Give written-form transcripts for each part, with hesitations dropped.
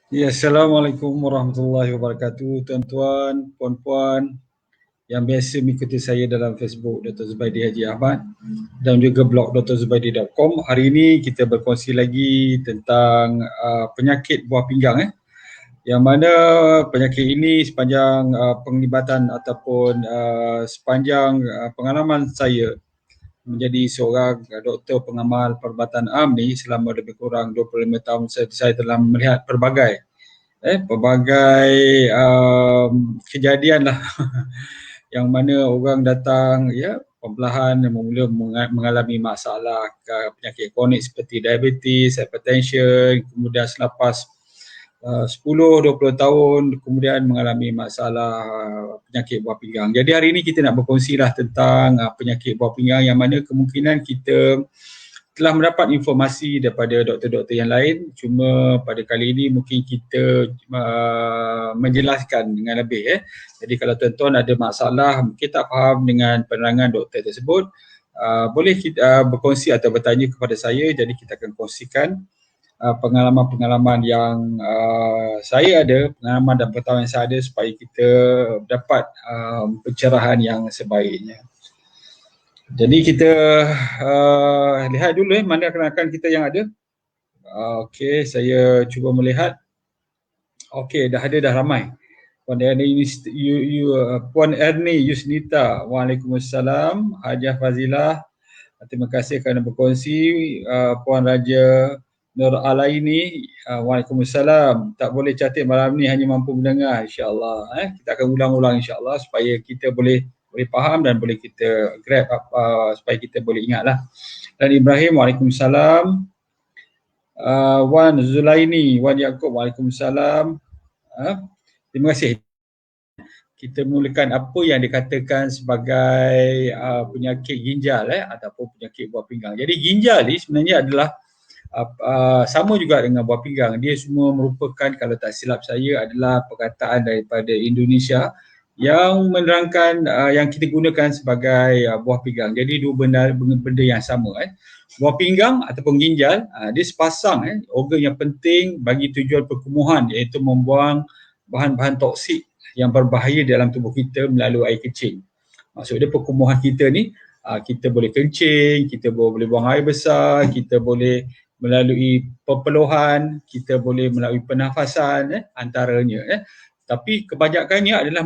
Ya, Assalamualaikum warahmatullahi wabarakatuh, tuan-tuan, puan-puan yang biasa mengikuti saya dalam Facebook Dr. Zubaidi Haji Ahmad dan juga blog drzubaidi.com. Hari ini kita berkongsi lagi tentang penyakit buah pinggang. Yang mana penyakit ini sepanjang penglibatan ataupun sepanjang pengalaman saya menjadi seorang doktor pengamal perubatan am ni selama lebih kurang 25 tahun saya telah melihat pelbagai kejadian lah yang mana orang datang ya perlahan mula mengalami masalah penyakit kronik seperti diabetes, hypertension, kemudian selepas 10-20 tahun kemudian mengalami masalah penyakit buah pinggang. Jadi hari ini kita nak berkongsilah tentang penyakit buah pinggang yang mana kemungkinan kita telah mendapat informasi daripada doktor-doktor yang lain, cuma pada kali ini mungkin kita menjelaskan dengan lebih. Jadi kalau tuan-tuan ada masalah, mungkin tak faham dengan penerangan doktor tersebut, boleh kita berkongsi atau bertanya kepada saya. Jadi kita akan kongsikan pengalaman-pengalaman yang saya ada, pengalaman dan pengetahuan yang saya ada supaya kita dapat pencerahan yang sebaiknya. Jadi kita lihat dulu mana rakan-rakan kita yang ada. Okey, saya cuba melihat. Okey, dah ramai. Puan Erni Yusnita, Waalaikumsalam. Hajah Fazilah, terima kasih kerana berkongsi. Puan Raja Nur Alaini, Waalaikumsalam. Tak boleh cantik malam ni, hanya mampu mendengar, insya-Allah. Kita akan ulang-ulang insya-Allah supaya kita boleh faham dan boleh kita grab supaya kita boleh ingatlah. Dan Ibrahim, Waalaikumsalam. Wan Zulaini, Wan Yaakob, Waalaikumsalam. Terima kasih. Kita mulakan apa yang dikatakan sebagai penyakit ginjal ataupun penyakit buah pinggang. Jadi ginjal ni sebenarnya adalah sama juga dengan buah pinggang. Dia semua merupakan, kalau tak silap saya, adalah perkataan daripada Indonesia yang menerangkan yang kita gunakan sebagai buah pinggang. Jadi dua benda yang sama. Buah pinggang ataupun ginjal, dia sepasang organ yang penting bagi tujuan perkumuhan, iaitu membuang bahan-bahan toksik yang berbahaya dalam tubuh kita melalui air kencing. Maksudnya perkumuhan kita ni, kita boleh kencing, kita boleh buang air besar, kita boleh melalui perpeluhan, kita boleh melalui pernafasan antaranya. Tapi kebanyakannya adalah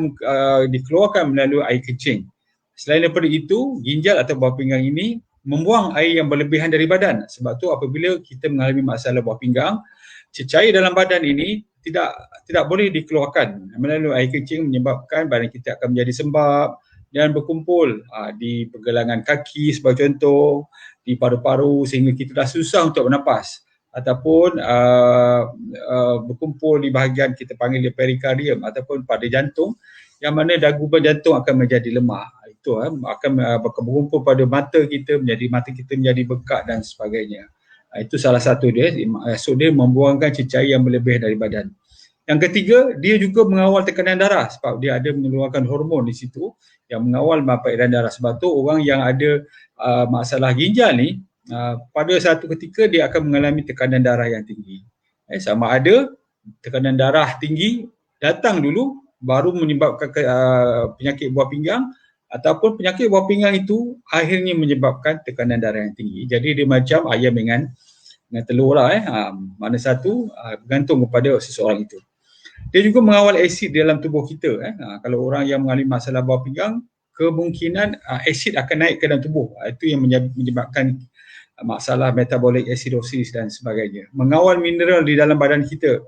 dikeluarkan melalui air kencing. Selain daripada itu, ginjal atau buah pinggang ini membuang air yang berlebihan dari badan. Sebab tu apabila kita mengalami masalah buah pinggang, cecair dalam badan ini tidak boleh dikeluarkan melalui air kencing, menyebabkan badan kita akan menjadi sembab dan berkumpul di pergelangan kaki sebagai contoh, di paru-paru sehingga kita dah susah untuk bernafas, ataupun berkumpul di bahagian kita panggil perikardium ataupun pada jantung, yang mana dagu jantung akan menjadi lemah. Itu akan berkumpul pada mata kita, mata kita menjadi bengkak dan sebagainya. Itu salah satu dia, maksud dia membuangkan cecair yang berlebih dari badan. Yang ketiga, dia juga mengawal tekanan darah sebab dia ada mengeluarkan hormon di situ yang mengawal peredaran darah. Sebab tu orang yang ada masalah ginjal ni, pada satu ketika dia akan mengalami tekanan darah yang tinggi. Sama ada tekanan darah tinggi datang dulu baru menyebabkan penyakit buah pinggang, ataupun penyakit buah pinggang itu akhirnya menyebabkan tekanan darah yang tinggi. Jadi dia macam ayam dengan telur lah. Mana satu bergantung kepada seseorang itu. Dia juga mengawal asid dalam tubuh kita. Kalau orang yang mengalami masalah buah pinggang, kemungkinan asid akan naik ke dalam tubuh. Itu yang menyebabkan masalah metabolic acidosis dan sebagainya. Mengawal mineral di dalam badan kita,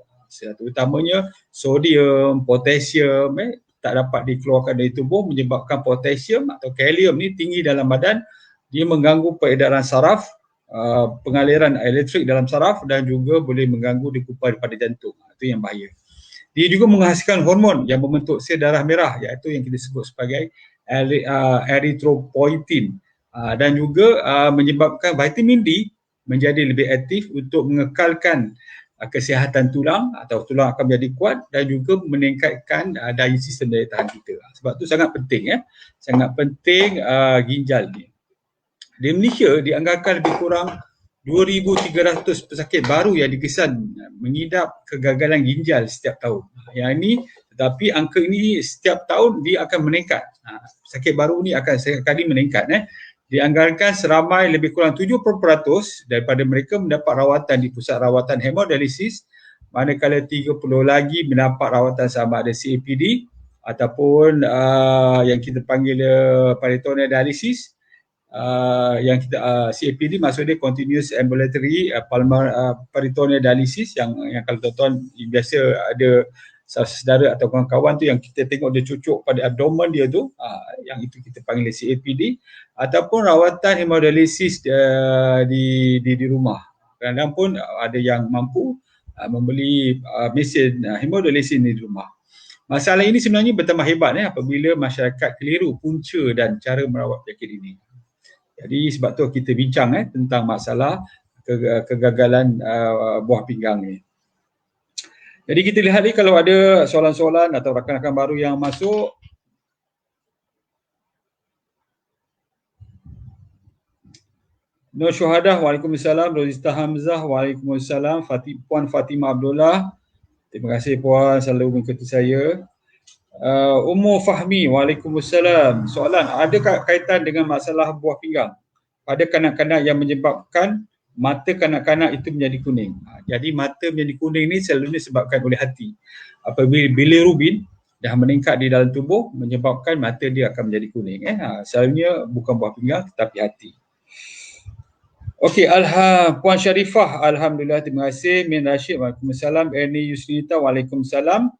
terutamanya sodium, potasium, tak dapat dikeluarkan dari tubuh, menyebabkan potasium atau kalium ni tinggi dalam badan. Dia mengganggu peredaran saraf, pengaliran elektrik dalam saraf, dan juga boleh mengganggu degupan pada jantung. Itu yang bahaya. Dia juga menghasilkan hormon yang membentuk sel darah merah, iaitu yang kita sebut sebagai erythropoietin, dan juga menyebabkan vitamin D menjadi lebih aktif untuk mengekalkan kesihatan tulang, atau tulang akan menjadi kuat, dan juga meningkatkan daya sistem daya tahan kita. Sebab tu sangat penting sangat penting ginjal ni. Di Malaysia dianggarkan lebih kurang 2,300 pesakit baru yang dikesan mengidap kegagalan ginjal setiap tahun. Yang ini, tetapi angka ini setiap tahun dia akan meningkat. Pesakit baru ni akan sekali meningkat. Dianggarkan seramai lebih kurang 70% daripada mereka mendapat rawatan di pusat rawatan hemodialisis, manakala 30 lagi mendapat rawatan sama ada CAPD ataupun yang kita panggil peritoneal dialysis. Yang kita CAPD maksudnya continuous ambulatory peritoneal dialysis yang kalau tuan-tuan biasa ada saudara atau kawan-kawan tu yang kita tengok dia cucuk pada abdomen dia tu, yang itu kita panggil CAPD, ataupun rawatan hemodialisis di rumah. Kadang-kadang pun ada yang mampu membeli mesin hemodialisis di rumah. Masalah ini sebenarnya bertambah hebat apabila masyarakat keliru punca dan cara merawat penyakit ini. Jadi sebab tu kita bincang tentang masalah kegagalan buah pinggang ni. Jadi kita lihat ni kalau ada soalan-soalan atau rakan-rakan baru yang masuk. Nur Syuhadah, Waalaikumsalam. Rozita Hamzah, Waalaikumsalam. Puan Fatimah Abdullah, terima kasih Puan selalu mengikuti saya. Ummu Fahmi, Waalaikumsalam. Soalan, adakah kaitan dengan masalah buah pinggang pada kanak-kanak yang menyebabkan mata kanak-kanak itu menjadi kuning? Jadi mata menjadi kuning ni selalunya disebabkan oleh hati. Apabila bilirubin dah meningkat di dalam tubuh menyebabkan mata dia akan menjadi kuning. Selalunya bukan buah pinggang tetapi hati. Okey, Puan Syarifah, Alhamdulillah, terima kasih. Min Rashid, Waalaikumsalam. Ernie Yusnita, Waalaikumsalam.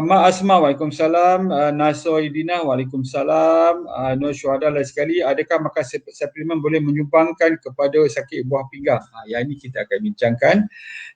Ma Asma, Waalaikumsalam. Nasoidina, Waalaikumsalam. Nur Syuhada lagi sekali, adakah makan suplemen boleh menyumbangkan kepada sakit buah pinggang? Yang ini kita akan bincangkan.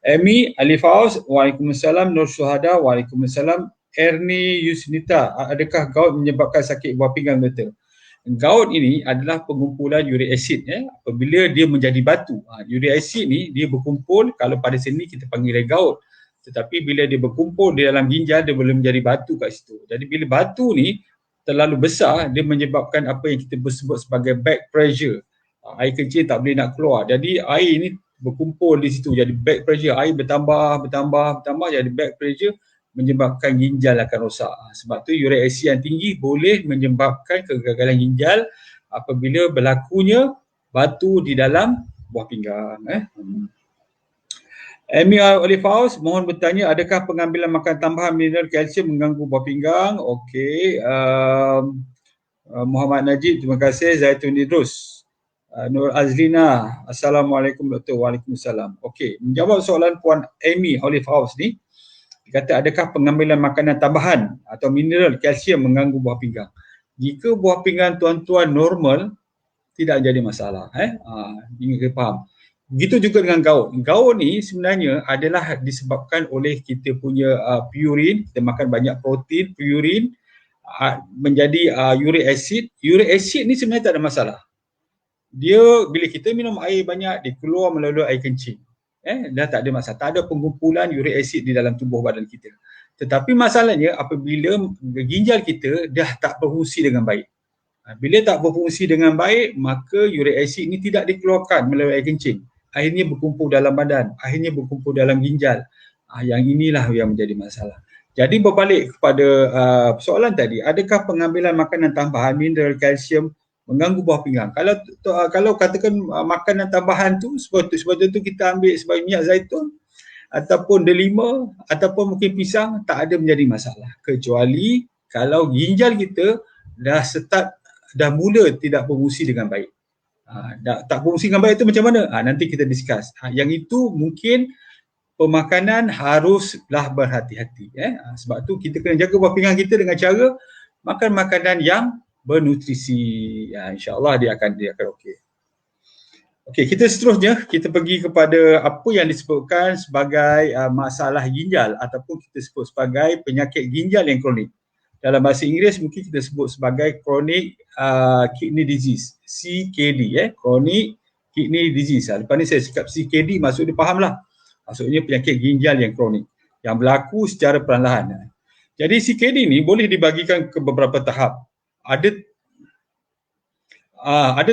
Amy Alifaus, Waalaikumsalam. Nur Syuhada, Waalaikumsalam. Ernie Yusnita, adakah gout menyebabkan sakit buah pinggang? Betul. Gout ini adalah pengumpulan uric acid apabila dia menjadi batu. Uric acid ni dia berkumpul, kalau pada sini kita panggil gout. Tetapi bila dia berkumpul di dalam ginjal, dia boleh menjadi batu kat situ. Jadi bila batu ni terlalu besar, dia menyebabkan apa yang kita sebut sebagai back pressure. Air kencing tak boleh nak keluar. Jadi air ni berkumpul di situ. Jadi back pressure, air bertambah, jadi back pressure menyebabkan ginjal akan rosak. Sebab tu uric acid yang tinggi boleh menyebabkan kegagalan ginjal apabila berlakunya batu di dalam buah pinggang. Amy Olifaus, mohon bertanya, adakah pengambilan makan tambahan mineral kalsium mengganggu buah pinggang? Okey. Muhammad Najib, terima kasih. Zaitun Idrus. Nur Azlina, Assalamualaikum Dr. Waalaikumsalam. Okey, menjawab soalan Puan Amy Olifaus ni, kata adakah pengambilan makanan tambahan atau mineral kalsium mengganggu buah pinggang? Jika buah pinggang tuan-tuan normal, tidak jadi masalah. Ingin kita faham. Begitu juga dengan gout. Gout ni sebenarnya adalah disebabkan oleh kita punya purin, kita makan banyak protein, purin menjadi uric acid. Uric acid ni sebenarnya tak ada masalah. Dia bila kita minum air banyak, dia keluar melalui air kencing. Dah tak ada masalah. Tak ada pengumpulan uric acid di dalam tubuh badan kita. Tetapi masalahnya apabila ginjal kita dah tak berfungsi dengan baik. Bila tak berfungsi dengan baik, maka uric acid ni tidak dikeluarkan melalui air kencing. Akhirnya berkumpul dalam badan, akhirnya berkumpul dalam ginjal. Yang inilah yang menjadi masalah. Jadi berbalik kepada soalan tadi, adakah pengambilan makanan tambahan mineral kalsium mengganggu buah pinggang? Kalau katakan makanan tambahan tu sebab tu kita ambil sebagai minyak zaitun ataupun delima ataupun mungkin pisang, tak ada menjadi masalah, kecuali kalau ginjal kita dah mula tidak berfungsi dengan baik. Tak berfungsi dengan baik itu macam mana? Nanti kita discuss. Yang itu mungkin pemakanan haruslah berhati-hati. Sebab tu kita kena jaga buah pinggang kita dengan cara makan makanan yang bernutrisi. InsyaAllah dia akan okey. Okey, kita seterusnya kita pergi kepada apa yang disebutkan sebagai masalah ginjal ataupun kita sebut sebagai penyakit ginjal yang kronik. Dalam bahasa Inggeris mungkin kita sebut sebagai chronic kidney disease, CKD, chronic kidney disease. Lepas ni saya cakap CKD, maksudnya fahamlah. Maksudnya penyakit ginjal yang kronik yang berlaku secara perlahan-lahan. Jadi CKD ni boleh dibagikan ke beberapa tahap. Ada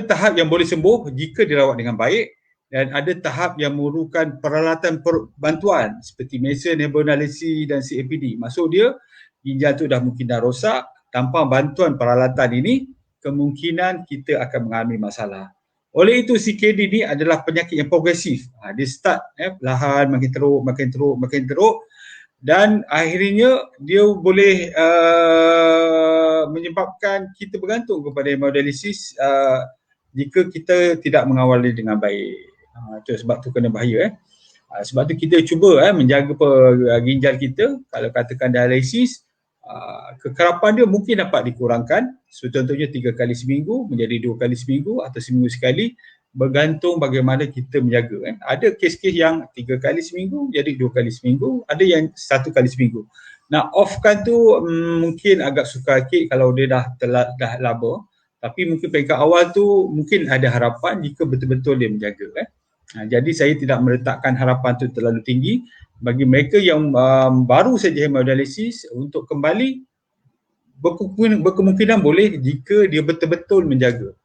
tahap yang boleh sembuh jika dirawat dengan baik, dan ada tahap yang memerlukan peralatan bantuan seperti mesin hemodialisis dan CAPD. Maksud dia ginjal tu dah mungkin dah rosak, tanpa bantuan peralatan ini kemungkinan kita akan mengalami masalah. Oleh itu CKD ni adalah penyakit yang progresif. Dia start perlahan makin teruk dan akhirnya dia boleh menyebabkan kita bergantung kepada hemodialisis jika kita tidak mengawali dengan baik. Sebab tu kena bahaya. Sebab tu kita cuba menjaga ginjal kita. Kalau katakan dialisis, kekerapan dia mungkin dapat dikurangkan. So, contohnya 3 kali seminggu menjadi 2 kali seminggu atau seminggu sekali, bergantung bagaimana kita menjaga. Ada kes-kes yang 3 kali seminggu jadi 2 kali seminggu, ada yang 1 kali seminggu. Nak offkan tu mungkin agak sukar sikit kalau dia dah laba. Tapi mungkin peringkat awal tu mungkin ada harapan jika betul-betul dia menjaga. Jadi saya tidak meletakkan harapan tu terlalu tinggi. Bagi mereka yang baru saja hemodialisis, untuk kembali berkemungkinan boleh jika dia betul-betul menjaga.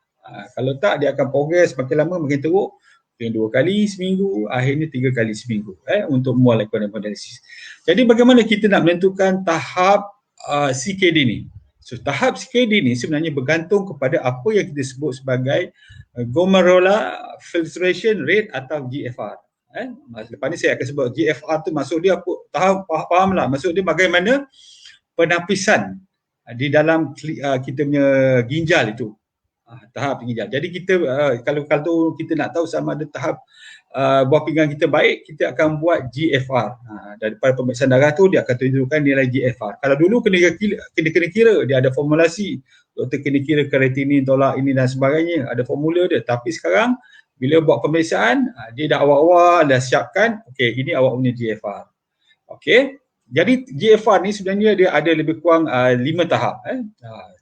Kalau tak, dia akan progres makin lama makin teruk. Mungkin 2 kali seminggu, akhirnya 3 kali seminggu untuk melakukan hemodialisis. Jadi bagaimana kita nak menentukan tahap CKD ni? So tahap CKD ni sebenarnya bergantung kepada apa yang kita sebut sebagai glomerular filtration rate atau GFR. Lepas ni saya akan sebut GFR tu maksud dia apa, faham lah, maksud dia bagaimana penapisan di dalam kita punya ginjal itu, tahap ginjal. Jadi kita kalau kita nak tahu sama ada tahap buah pinggang kita baik, kita akan buat GFR. Daripada pemeriksaan darah tu dia akan tunjukkan nilai GFR. Kalau dulu kena kira, dia ada formulasi. Doktor kena kira kreatinin, tolak ini dan sebagainya, ada formula dia. Tapi sekarang bila buat pemeriksaan, dia dah awal-awal dah siapkan, okey, ini awak punya GFR. Okey. Jadi GFR ni sebenarnya dia ada lebih kurang 5 tahap.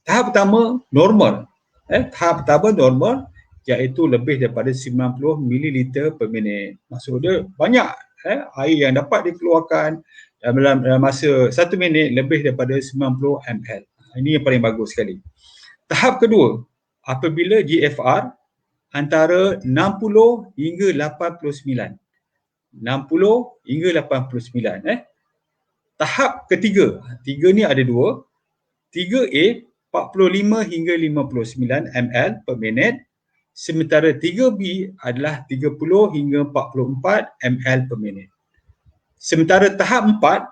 Tahap pertama normal. Tahap pertama normal iaitu lebih daripada 90 ml per minit. Maksud dia banyak air yang dapat dikeluarkan dalam masa 1 minit lebih daripada 90 ml. Ini yang paling bagus sekali. Tahap kedua, apabila GFR antara 60 hingga 89. 60 hingga 89. Tahap ketiga ni ada 2. 3A 45 hingga 59 ml per minit. Sementara 3B adalah 30 hingga 44 ml per minit. Sementara tahap 4,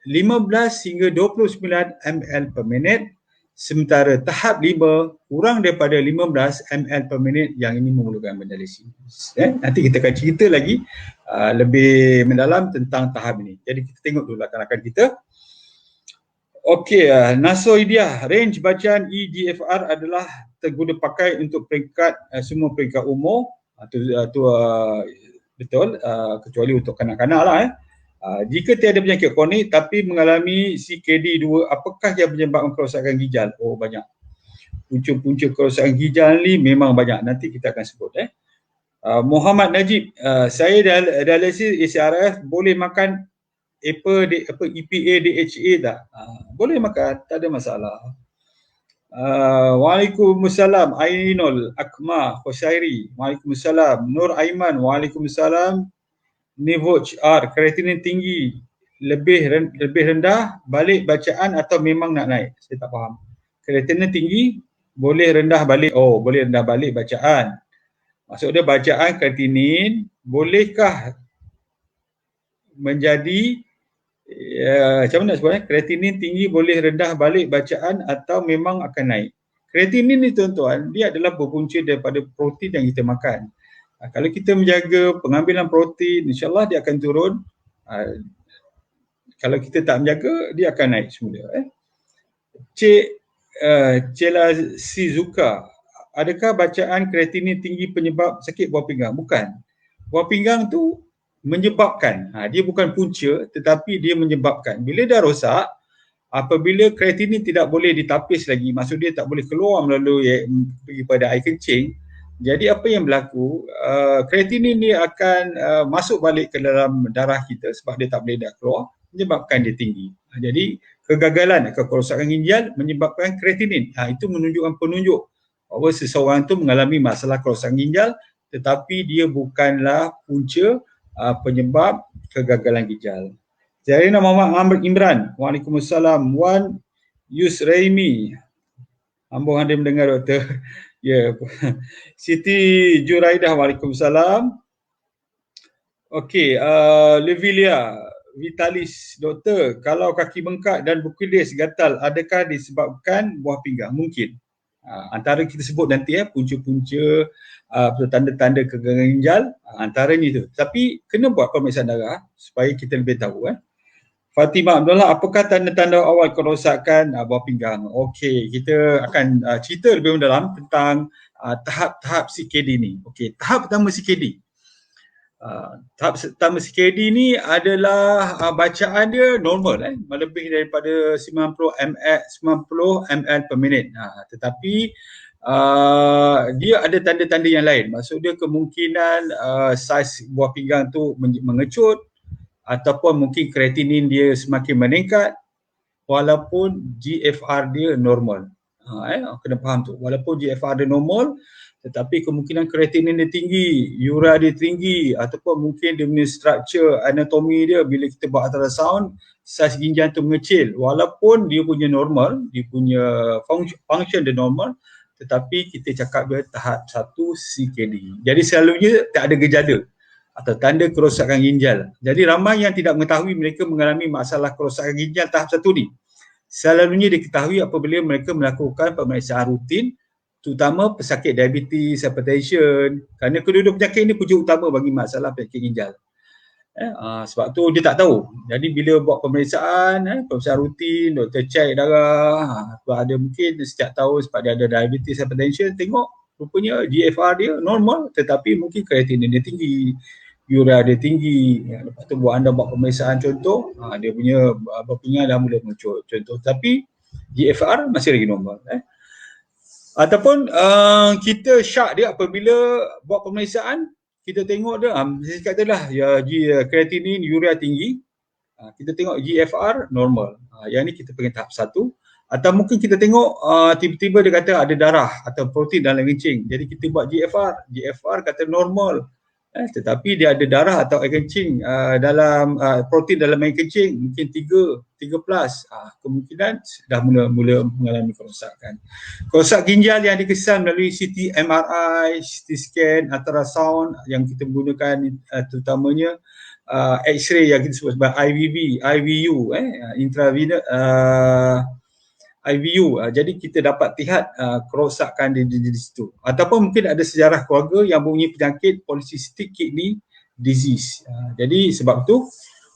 15 hingga 29 ml per minit. Sementara tahap 5, kurang daripada 15 ml per minit, yang ini memerlukan hemodialisis. Nanti kita akan cerita lagi lebih mendalam tentang tahap ini. Jadi kita tengok dulu rakan-rakan kita. Okey, nasoidia, range bacaan eGFR adalah terguna pakai untuk peringkat semua peringkat umur. Betul, kecuali untuk kanak-kanak lah. Jika tiada penyakit kronik tapi mengalami CKD2, apakah yang menyebabkan kerosakan ginjal? Oh, banyak. Punca-punca kerosakan ginjal ni memang banyak. Nanti kita akan sebut. Muhammad Najib, saya dialisis ACRF, boleh makan EPA, DHA tak? Boleh makan, tak ada masalah. Waalaikumsalam Ainul Akma Khosairi. Waalaikumsalam Nur Aiman. Waalaikumsalam Nivoch R, kreatinin tinggi lebih rendah balik bacaan atau memang nak naik? Saya tak faham. Kreatinin tinggi boleh rendah balik. Oh, boleh rendah balik bacaan. Maksud dia bacaan kreatinin bolehkah menjadi macam mana sebenarnya? Kreatinin tinggi boleh rendah balik bacaan atau memang akan naik? Kreatinin ni tuan-tuan, dia adalah berpunca daripada protein yang kita makan. Kalau kita menjaga pengambilan protein, insyaAllah dia akan turun. Kalau kita tak menjaga, dia akan naik semula. Cik Cela Shizuka, adakah bacaan kreatinin tinggi penyebab sakit buah pinggang? Bukan. Buah pinggang tu menyebabkan. Dia bukan punca tetapi dia menyebabkan. Bila dah rosak, apabila kreatinin tidak boleh ditapis lagi, maksud dia tak boleh keluar melalui pergi pada air kencing, jadi apa yang berlaku, kreatinin ni akan masuk balik ke dalam darah kita sebab dia tak boleh dah keluar, menyebabkan dia tinggi. Jadi kegagalan atau kerosakan ginjal menyebabkan kreatinin. Itu menunjukkan penunjuk bahawa seseorang tu mengalami masalah kerosakan ginjal tetapi dia bukanlah punca penyebab kegagalan ginjal. Zarina Muhammad Amr Imran, Waalaikumsalam. Wan Yusraimi, ambung anda mendengar doktor. Ya. Siti Juraidah, Waalaikumsalam. Okey, Levilia Vitalis, doktor, kalau kaki bengkak dan berkedis gatal, adakah disebabkan buah pinggang? Mungkin. Antara kita sebut nanti punca-punca tanda-tanda kegagalan ginjal, antaranya itu. Tapi kena buat pemeriksaan darah supaya kita lebih tahu. Fatimah Abdullah, apakah tanda-tanda awal kerosakan buah pinggang? Okey, kita akan cerita lebih mendalam tentang tahap-tahap CKD ni. Okey, tahap pertama CKD. Tahap pertama CKD ni adalah bacaan dia normal, lebih daripada 90 ml per minit. Tetapi dia ada tanda-tanda yang lain. Maksud dia kemungkinan saiz buah pinggang tu mengecut, ataupun mungkin kreatinin dia semakin meningkat walaupun GFR dia normal. Kena faham tu. Walaupun GFR dia normal, tetapi kemungkinan kreatinin dia tinggi, urea dia tinggi, ataupun mungkin dia punya structure anatomi dia bila kita buat ultrasound, saiz ginjal tu mengecil. Walaupun dia punya normal, dia punya function dia normal, tetapi kita cakap dia tahap 1 CKD. Jadi selalunya tak ada gejala atau tanda kerosakan ginjal. Jadi ramai yang tidak mengetahui mereka mengalami masalah kerosakan ginjal tahap 1 ni. Selalunya diketahui apabila mereka melakukan pemeriksaan rutin, terutama pesakit diabetes, hypertension, kerana kedua-dua penyakit ini punca utama bagi masalah penyakit ginjal. Sebab tu dia tak tahu. Jadi bila buat pemeriksaan rutin, doktor cek darah, ada mungkin setiap tahun sebab dia ada diabetes, hypertension, tengok rupanya GFR dia normal, tetapi mungkin kreatinin dia tinggi, urea dia tinggi. Lepas tu anda buat pemeriksaan contoh, dia punya buah pinggang dah mula mengecut contoh, tapi GFR masih lagi normal. Ataupun kita syak dia apabila buat pemeriksaan, kita tengok dia, saya katalah kreatinin, urea tinggi, kita tengok GFR normal. Yang ni kita panggil tahap 1. Atau mungkin kita tengok tiba-tiba dia kata ada darah atau protein dalam kencing. Jadi kita buat GFR kata normal. Tetapi dia ada darah atau air kencing dalam protein dalam air kencing mungkin 3 plus, kemungkinan dah mula mengalami kerosakan. Kerosakan ginjal yang dikesan melalui CT MRI, CT scan, ultrasound yang kita gunakan terutamanya X-ray yang kita sebut sebagai IVU, intravenous IVU. Jadi kita dapat lihat kerosakan di situ. Ataupun mungkin ada sejarah keluarga yang mempunyai penyakit polycystic kidney disease. Jadi sebab tu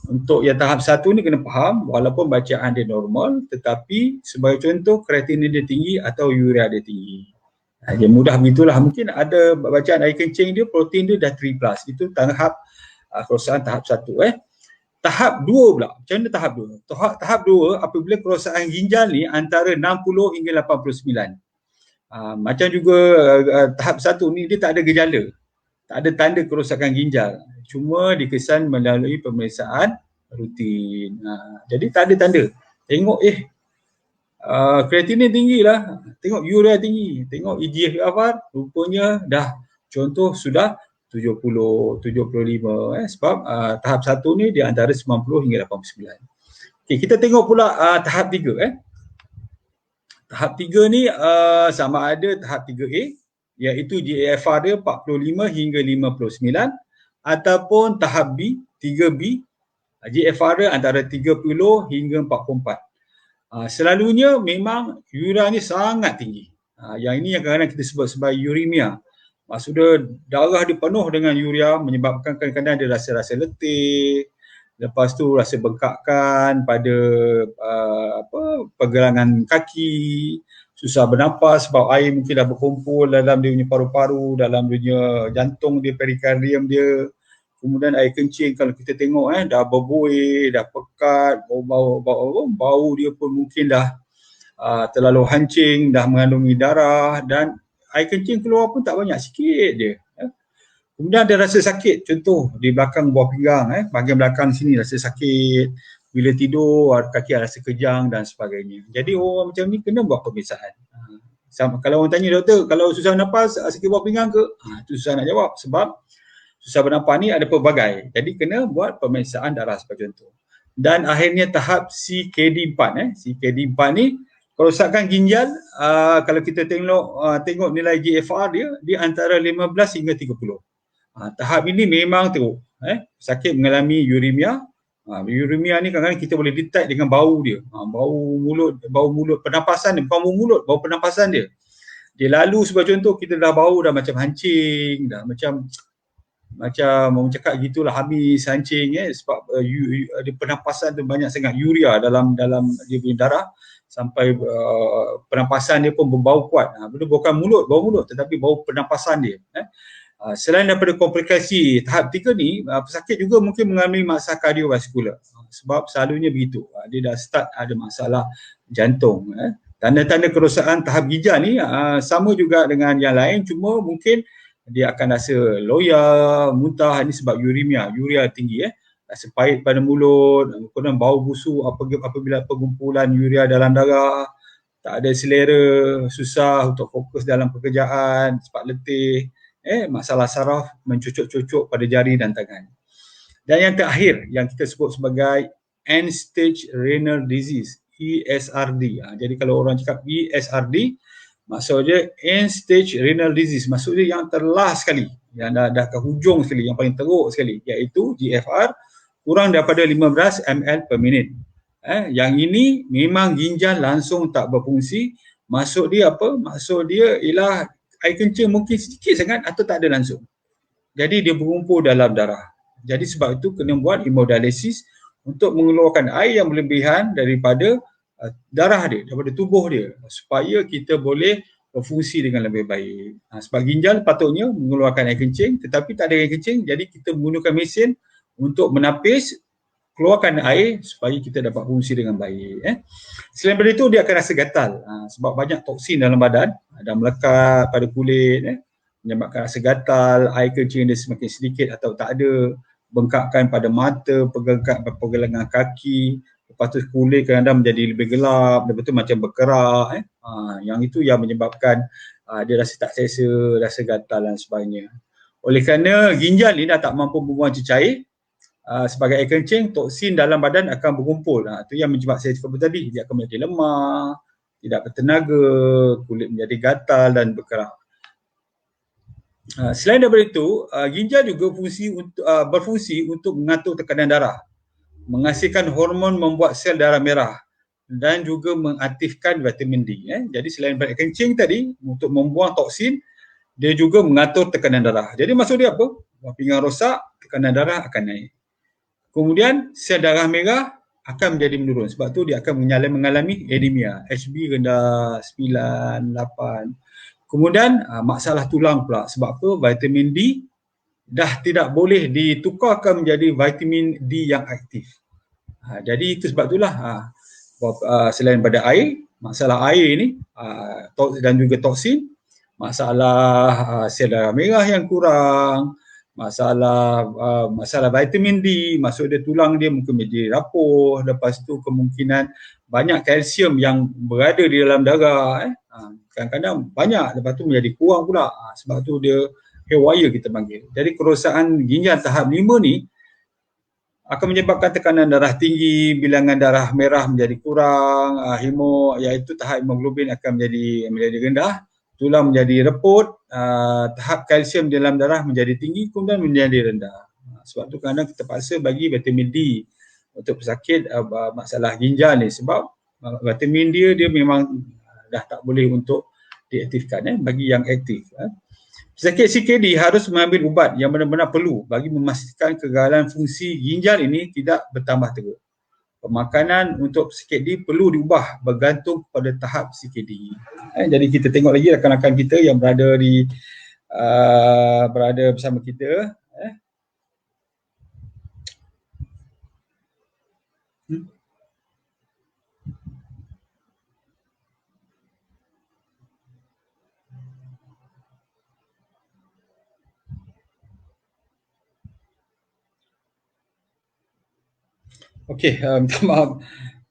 untuk yang tahap 1 ni kena faham, walaupun bacaan dia normal, tetapi sebagai contoh kreatinin dia tinggi atau urea dia tinggi. Dia mudah begitulah. Mungkin ada bacaan air kencing dia, protein dia dah 3 plus. Itu tahap kerosakan tahap 1. Tahap 2 pula. Macam mana tahap 2? Tahap 2 apabila kerosakan ginjal ni antara 60 hingga 89. Macam juga tahap 1 ni dia tak ada gejala. Tak ada tanda kerosakan ginjal. Cuma dikesan melalui pemeriksaan rutin. Jadi tak ada tanda. Tengok kreatinin tinggi lah. Tengok urea tinggi. Tengok eGFR rupanya dah contoh sudah 70, 75 sebab tahap 1 ni di antara 90 hingga 89. Okey, kita tengok pula tahap 3 Tahap 3 ni sama ada tahap 3A iaitu GFR dia 45 hingga 59 ataupun tahap B 3B GFR dia antara 30 hingga 44. Selalunya memang urea ni sangat tinggi. Yang ini yang kadang-kadang kita sebut sebagai uremia. Maksudnya darah dia penuh dengan urea menyebabkan kadang-kadang dia rasa letih, lepas tu rasa bengkakan pada pergelangan kaki, susah bernafas sebab air mungkin dah berkumpul dalam dia punya paru-paru, dalam dia punya jantung dia, perikardium dia. Kemudian air kencing kalau kita tengok dah berbuih, dah pekat, bau dia pun mungkin dah terlalu hancing, dah mengandungi darah dan air kencing keluar pun tak banyak, sikit je. Kemudian ada rasa sakit, contoh di belakang buah pinggang, bahagian belakang sini rasa sakit, bila tidur kaki rasa kejang dan sebagainya. Jadi orang macam ni kena buat pemeriksaan. Kalau orang tanya doktor, kalau susah nafas, sakit buah pinggang ke? Itu susah nak jawab sebab susah bernafas ni ada pelbagai. Jadi kena buat pemeriksaan darah sebagai contoh. Dan akhirnya tahap CKD4. CKD4 ni kerosakan ginjal, kalau kita tengok nilai GFR dia antara 15 hingga 30. Tahap ini memang teruk. Sakit mengalami uremia. Uremia ni kadang-kadang kita boleh detect dengan bau dia. Bau mulut pernafasan dia, bukan bau mulut, bau pernafasan dia. Dia lalu sebagai contoh, kita dah bau dah macam hancing, dah macam orang cakap gitulah, habis hancing sebab pernafasan tu banyak sangat urea dalam dia punya darah sampai pernafasan dia pun berbau kuat. Bukan bau mulut tetapi bau pernafasan dia. Selain daripada komplikasi tahap 3 ni, pesakit juga mungkin mengalami masalah kardiovaskular sebab selalunya begitu. Dia dah start ada masalah jantung. Tanda-tanda kerosakan tahap ginjal ni sama juga dengan yang lain, cuma mungkin dia akan rasa loya, muntah, ini sebab urea tinggi. Rasa pahit pada mulut, kemudian bau busuk apabila pergumpulan urea dalam darah, tak ada selera, susah untuk fokus dalam pekerjaan, cepat letih, masalah saraf, mencucuk-cucuk pada jari dan tangan. Dan yang terakhir yang kita sebut sebagai end stage renal disease, ESRD. Jadi kalau orang cakap ESRD, maksudnya end stage renal disease, maksudnya yang terlast sekali, yang dah ke hujung sekali, yang paling teruk sekali, iaitu GFR kurang daripada 15 ml per minit. Yang ini memang ginjal langsung tak berfungsi. Maksud dia apa? Maksud dia ialah air kencing mungkin sedikit sangat atau tak ada langsung. Jadi dia berkumpul dalam darah. Jadi sebab itu kena buat hemodialisis untuk mengeluarkan air yang berlebihan daripada darah dia, daripada tubuh dia, supaya kita boleh berfungsi dengan lebih baik. Sebab ginjal patutnya mengeluarkan air kencing tetapi tak ada air kencing, jadi kita menggunakan mesin untuk menapis, keluarkan air supaya kita dapat fungsi dengan baik. Selain daripada itu, dia akan rasa gatal sebab banyak toksin dalam badan dan melekat pada kulit, menyebabkan rasa gatal, air kencing dia semakin sedikit atau tak ada, bengkakan pada mata, pergelangan kaki, lepas tu kulit kadang-kadang menjadi lebih gelap, lepas tu macam berkerak. Yang itu yang menyebabkan dia rasa tak selesa, rasa gatal dan sebagainya. Oleh kerana ginjal ni dah tak mampu membuang cecair, sebagai air kencing, toksin dalam badan akan berkumpul. Itu yang menyebabkan saya cakap tadi, dia akan menjadi lemah, tidak bertenaga, kulit menjadi gatal dan berkerak. Selain daripada itu, ginjal juga berfungsi untuk mengatur tekanan darah, menghasilkan hormon membuat sel darah merah dan juga mengaktifkan vitamin D. Jadi selain daripada kencing tadi untuk membuang toksin, dia juga mengatur tekanan darah. Jadi maksud dia apa? Pinggang rosak, tekanan darah akan naik. Kemudian sel darah merah akan menjadi menurun. Sebab tu dia akan mengalami anemia. HB rendah 9, 8. Kemudian masalah tulang pula. Sebab apa? Vitamin D dah tidak boleh ditukarkan menjadi vitamin D yang aktif. Jadi itu sebab itulah selain pada air, masalah air ni dan juga toksin, masalah sel darah merah yang kurang, masalah vitamin D, maksud dia tulang dia mungkin menjadi rapuh, lepas tu kemungkinan banyak kalsium yang berada di dalam darah, kadang-kadang banyak, lepas tu menjadi kurang pula, sebab tu dia haywire kita panggil. Jadi kerosakan ginjal tahap 5 ni akan menyebabkan tekanan darah tinggi, bilangan darah merah menjadi kurang, iaitu tahap hemoglobin akan menjadi rendah, tulang menjadi reput, tahap kalsium dalam darah menjadi tinggi, kemudian menjadi rendah. Sebab tu kadang kita paksa bagi vitamin D untuk pesakit masalah ginjal ni, sebab vitamin D dia memang dah tak boleh untuk diaktifkan bagi yang aktif. Pesakit CKD harus mengambil ubat yang benar-benar perlu bagi memastikan kegagalan fungsi ginjal ini tidak bertambah teruk. Pemakanan untuk CKD perlu diubah bergantung pada tahap CKD. Jadi kita tengok lagi rakan-rakan kita yang berada bersama kita. Okey, minta maaf.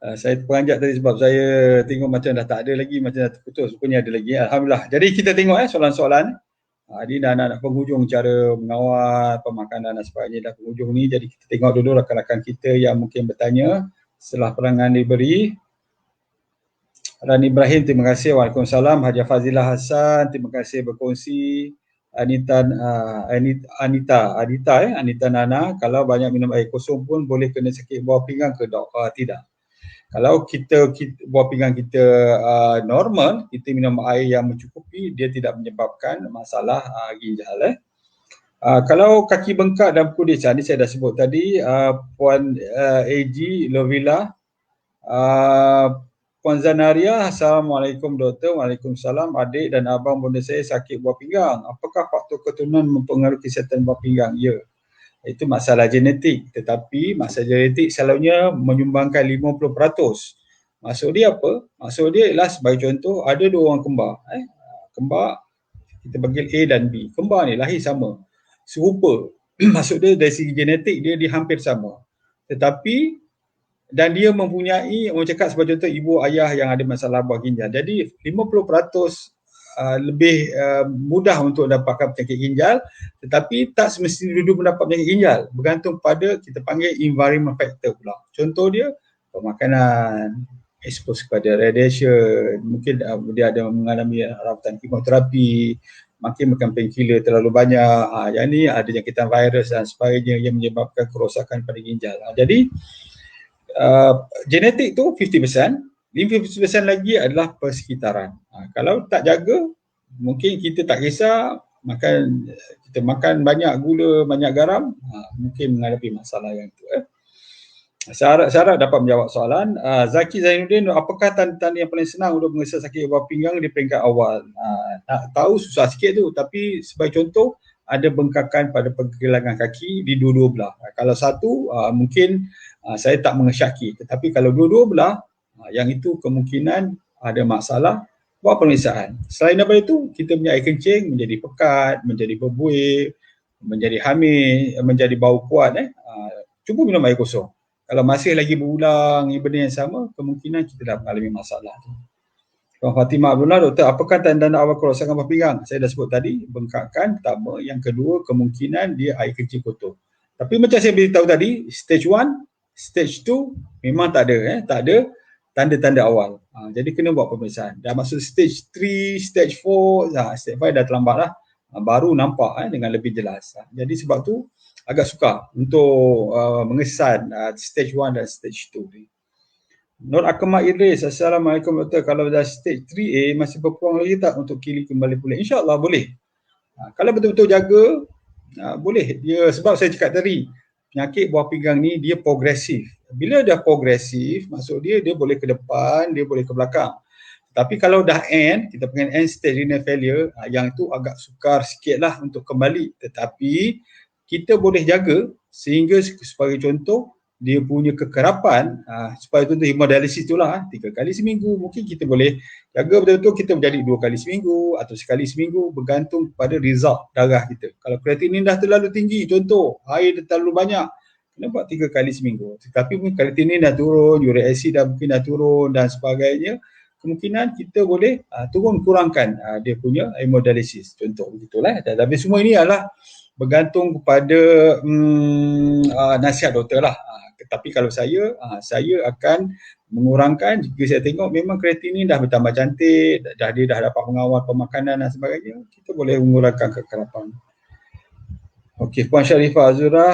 Saya terperanjat tadi sebab saya tengok macam dah tak ada lagi, macam dah terputus. Rupanya ada lagi. Alhamdulillah. Jadi kita tengok soalan-soalan. Ini dah nak penghujung cara mengawal pemakanan dan sebagainya, dah penghujung ni. Jadi kita tengok dulu rakan-rakan kita yang mungkin bertanya setelah perangan diberi. Rani Ibrahim, terima kasih. Waalaikumsalam. Hajiah Fazilah Hassan, terima kasih berkongsi. Anita Nana, kalau banyak minum air kosong pun boleh kena sakit bawah pinggang ke dok? Tidak. Kalau kita buah pinggang kita normal, kita minum air yang mencukupi, dia tidak menyebabkan masalah ginjal. Kalau kaki bengkak dan pudis, ini saya dah sebut tadi, Puan AG Lovila, Puan Zanaria, Assalamualaikum doktor. Waalaikumsalam. Adik dan abang bonda saya sakit buah pinggang. Apakah faktor keturunan mempengaruhi kesihatan buah pinggang? Ya. Itu masalah genetik, tetapi masalah genetik selalunya menyumbangkan 50%. Maksud dia apa? Maksud dia ialah sebagai contoh, ada dua orang kembar. Kembar, kita panggil A dan B. Kembar ni lahir sama, serupa. Maksud dia dari segi genetik dia hampir sama. Tetapi, dan dia mempunyai, orang cakap sebagai contoh ibu ayah yang ada masalah buah ginjal. Jadi 50% lebih mudah untuk dapatkan penyakit ginjal, tetapi tak semestinya dulu mendapat penyakit ginjal, bergantung pada kita panggil environment factor pula. Contoh dia pemakanan, expose kepada radiation, mungkin dia ada mengalami rawatan kemoterapi, makin makan painkiller terlalu banyak, yang ni ada jangkitan virus dan sebagainya yang menyebabkan kerosakan pada ginjal. Jadi genetik tu 50%, 50% lagi adalah persekitaran. Kalau tak jaga, mungkin kita tak kisah, kita makan banyak gula, banyak garam, mungkin menghadapi masalah yang itu. Saya harap dapat menjawab soalan. Zaki Zainuddin, apakah tanda-tanda yang paling senang untuk mengesah sakit buah pinggang di peringkat awal? Nak tahu susah sikit tu, tapi sebagai contoh, ada bengkakan pada pergelangan kaki di dua-dua belah. Kalau satu, mungkin saya tak mengesyaki, tetapi kalau dua-dua belah, yang itu kemungkinan ada masalah, buat pemeriksaan. Selain daripada itu, kita punya air kencing menjadi pekat, menjadi berbuih, menjadi hamil, menjadi bau kuat. Cuba minum air kosong. Kalau masih lagi berulang benda yang sama, kemungkinan kita dah mengalami masalah. Puan Fatimah Abdullah, doktor, apakah tanda-tanda awal kerosakan buah pinggang? Saya dah sebut tadi, bengkakan pertama. Yang kedua, kemungkinan dia air kencing kotor. Tapi macam saya beritahu tadi, stage 1, stage 2 memang tak ada tanda-tanda awal. Jadi kena buat pemeriksaan. Dah masuk stage 3, stage 4, stage 5 dah terlambat lah. Baru nampak dengan lebih jelas. Jadi sebab tu agak sukar untuk mengesan stage 1 dan stage 2 ni. Nur Akmal Idris, Assalamualaikum doktor. Kalau dah stage 3A masih berpeluang lagi tak untuk kili kembali pulih? InsyaAllah boleh. Kalau betul-betul jaga, boleh. Dia, sebab saya cakap tadi, penyakit buah pinggang ni dia progresif. Bila dah progresif, maksud dia boleh ke depan, dia boleh ke belakang. Tapi kalau dah end, kita panggil end stage renal failure, yang itu agak sukar sikit lah untuk kembali. Tetapi kita boleh jaga sehingga sebagai contoh, dia punya kekerapan, supaya tu hemodialisis tu lah, 3 kali seminggu, mungkin kita boleh jaga betul-betul kita menjadi 2 kali seminggu atau sekali seminggu, bergantung pada result darah kita. Kalau kreatinin dah terlalu tinggi, contoh air dah terlalu banyak, kena buat 3 kali seminggu. Tetapi mungkin kreatinin dah turun, uric acid dah mungkin dah turun dan sebagainya, kemungkinan kita boleh kurangkan dia punya hemodialisis, contoh begitulah. Tapi semua ini adalah bergantung kepada nasihat doktor lah. Tapi kalau saya akan mengurangkan jika saya tengok memang kreatinin dah bertambah cantik, dia dah dapat mengawal pemakanan dan sebagainya, kita boleh mengurangkan kekerapan. Okey, Puan Sharifah Azura,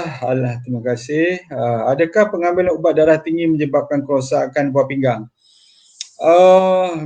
terima kasih. Adakah pengambilan ubat darah tinggi menyebabkan kerosakan buah pinggang?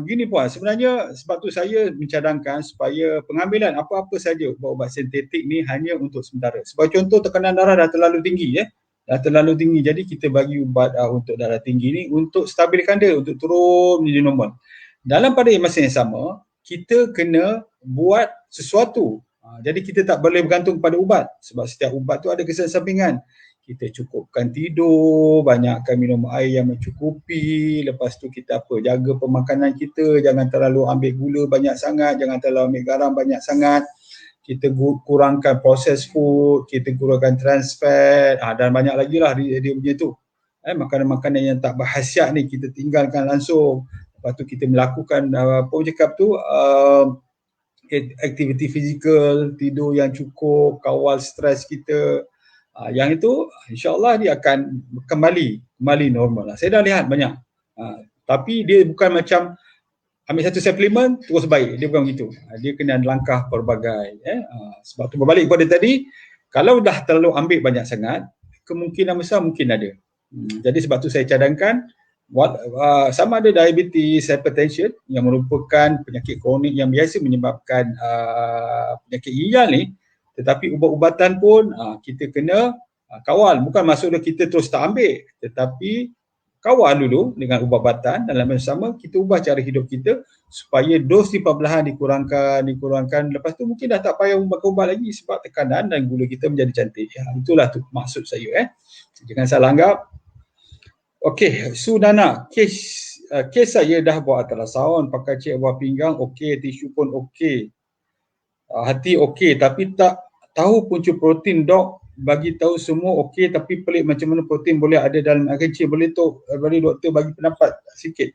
Gini Puan, sebenarnya sebab tu saya mencadangkan supaya pengambilan apa-apa saja ubat-ubat sintetik ni hanya untuk sementara. Sebagai contoh, tekanan darah dah terlalu tinggi, dah terlalu tinggi, jadi kita bagi ubat untuk darah tinggi ni untuk stabilkan dia, untuk turun menjadi normal. Dalam pada masa yang sama, kita kena buat sesuatu. Jadi kita tak boleh bergantung pada ubat, sebab setiap ubat tu ada kesan sampingan. Kita cukupkan tidur, banyakkan minum air yang mencukupi, lepas tu kita jaga pemakanan kita, jangan terlalu ambil gula banyak sangat, jangan terlalu ambil garam banyak sangat, kita kurangkan processed food, kita kurangkan trans fat, dan banyak lagi lah dia punya tu. makanan-makanan yang tak berkhasiat ni kita tinggalkan langsung. Lepas tu kita melakukan apa cakap tu, aktiviti fizikal, tidur yang cukup, kawal stres kita. Yang itu insya-Allah dia akan kembali normal. Saya dah lihat banyak. Tapi dia bukan macam ambil satu suplemen terus baik, dia bukan begitu. Dia kena langkah pelbagai. Sebab tu berbalik kepada tadi, kalau dah terlalu ambil banyak sangat, kemungkinan besar mungkin ada. Jadi sebab tu saya cadangkan sama ada diabetes, hypertension yang merupakan penyakit kronik yang biasa menyebabkan penyakit ginjal ni, tetapi ubat-ubatan pun kita kena kawal. Bukan maksudnya kita terus tak ambil, tetapi kawal dulu dengan ubat-ubatan. Dalam masa sama kita ubah cara hidup kita supaya dos ni perlahan dikurangkan. Lepas tu mungkin dah tak payah ubat-ubat lagi sebab tekanan dan gula kita menjadi cantik. Itulah tu maksud saya. Jangan salah anggap. Okey, Sudana, kes saya dah buat ultrasound, pakai cek buah pinggang okey, tisu pun okey. Hati okey, tapi tak tahu punca protein. Dok bagi tahu semua okey, tapi pelik macam mana protein boleh ada dalam air kencing. Boleh doktor bagi pendapat sikit.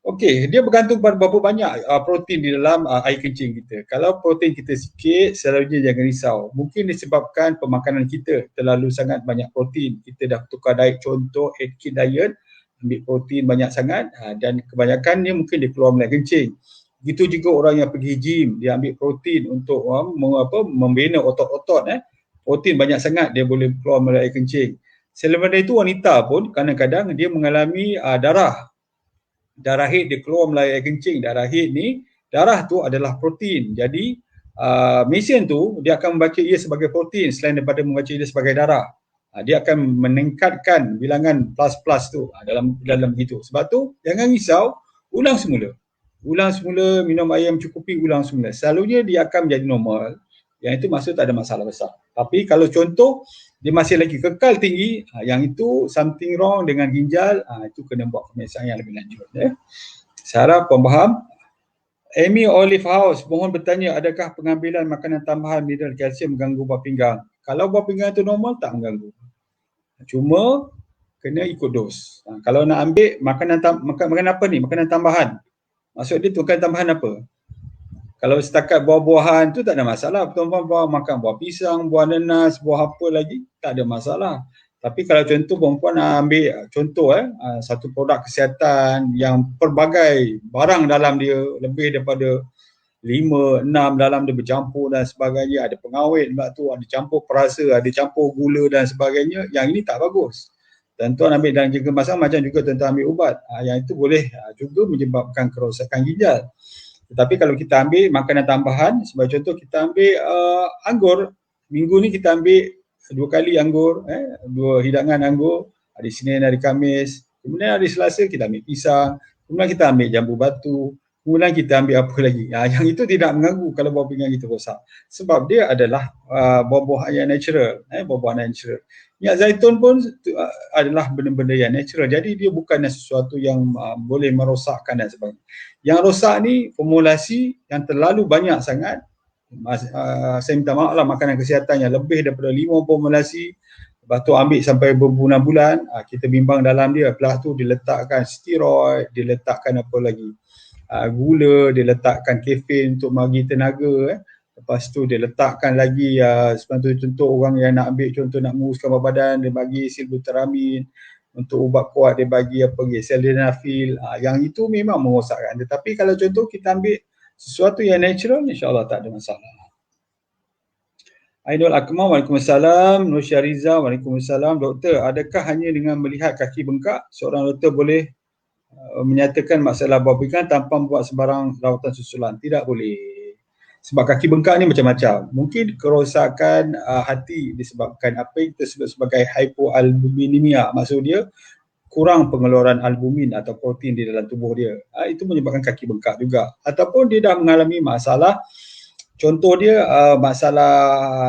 Okey, dia bergantung pada berapa banyak protein di dalam air kencing kita. Kalau protein kita sikit, selalunya jangan risau. Mungkin disebabkan pemakanan kita terlalu sangat banyak protein. Kita dah tukar diet, contoh Atkins diet, ambil protein banyak sangat dan kebanyakan dia mungkin dia keluar melalui kencing. Begitu juga orang yang pergi gym, dia ambil protein untuk membina otot-otot. Protein banyak sangat dia boleh keluar melalui air kencing. Selain daripada itu, wanita pun kadang-kadang dia mengalami darah haid dia keluar melalui air kencing. Darah haid ni, darah tu adalah protein. Jadi mesin tu dia akan membaca ia sebagai protein selain daripada membaca ia sebagai darah. Dia akan meningkatkan bilangan plus-plus tu dalam itu. Sebab tu jangan risau, ulang semula, minum air yang mencukupi, ulang semula. Selalunya dia akan menjadi normal. Yang itu maksud tak ada masalah besar. Tapi kalau contoh dia masih lagi kekal tinggi, yang itu something wrong dengan ginjal, itu kena buat pemeriksaan yang lebih lanjut. Saya harap faham. Amy Olive House, mohon bertanya, adakah pengambilan makanan tambahan mineral kalsium mengganggu buah pinggang? Kalau buah pinggang itu normal, tak mengganggu. Cuma kena ikut dos. Kalau nak ambil makanan apa ni? Makanan tambahan. Maksud dia tu makanan tambahan apa? Kalau setakat buah-buahan tu tak ada masalah. Perempuan makan buah pisang, buah nanas, buah apa lagi, tak ada masalah. Tapi kalau contoh perempuan ambil contoh satu produk kesihatan yang pelbagai barang dalam dia, lebih daripada 5, 6 dalam dia bercampur dan sebagainya, ada pengawet sebab tu, ada campur perasa, ada campur gula dan sebagainya, yang ini tak bagus. Tuan-tuan ambil dan jaga masalah macam juga tuan-tuan ambil ubat. Yang itu boleh juga menyebabkan kerosakan ginjal. Tetapi kalau kita ambil makanan tambahan, sebagai contoh kita ambil anggur, minggu ni kita ambil 2 kali anggur, 2 hidangan anggur, hari Isnin, hari Khamis, kemudian hari Selasa kita ambil pisang, kemudian kita ambil jambu batu, kemudian kita ambil apa lagi. Yang itu tidak mengganggu kalau buah pinggang kita rosak. Sebab dia adalah buah-buahan yang natural, buah-buahan natural. Minyak zaitun pun adalah benda-benda yang natural. Jadi dia bukan sesuatu yang boleh merosakkan dan sebagainya. Yang rosak ni formulasi yang terlalu banyak sangat. Saya minta maaf lah, makanan kesihatan yang lebih daripada 5 formulasi. Lepas tu ambil sampai berbulan-bulan, kita bimbang dalam dia. Lepas tu diletakkan steroid, diletakkan apa lagi, gula, diletakkan kafein untuk bagi tenaga. Lepas tu dia letakkan lagi seperti contoh orang yang nak ambil contoh nak menguruskan badan, dia bagi silbuteramin. Untuk ubat kuat dia bagi sildenafil. Yang itu memang merosakkan. Tetapi kalau contoh kita ambil sesuatu yang natural, insya-Allah tak ada masalah. Ainul Akmal, Waalaikumsalam. Nur Syariza, Waalaikumsalam. Doktor, adakah hanya dengan melihat kaki bengkak seorang doktor boleh menyatakan masalah buah pinggang tanpa buat sebarang rawatan susulan? Tidak boleh. Sebab kaki bengkak ni macam-macam. Mungkin kerosakan hati disebabkan apa yang kita sebut sebagai hypoalbuminemia. Maksud dia kurang pengeluaran albumin atau protein di dalam tubuh dia. Itu menyebabkan kaki bengkak juga. Ataupun dia dah mengalami masalah, contoh dia masalah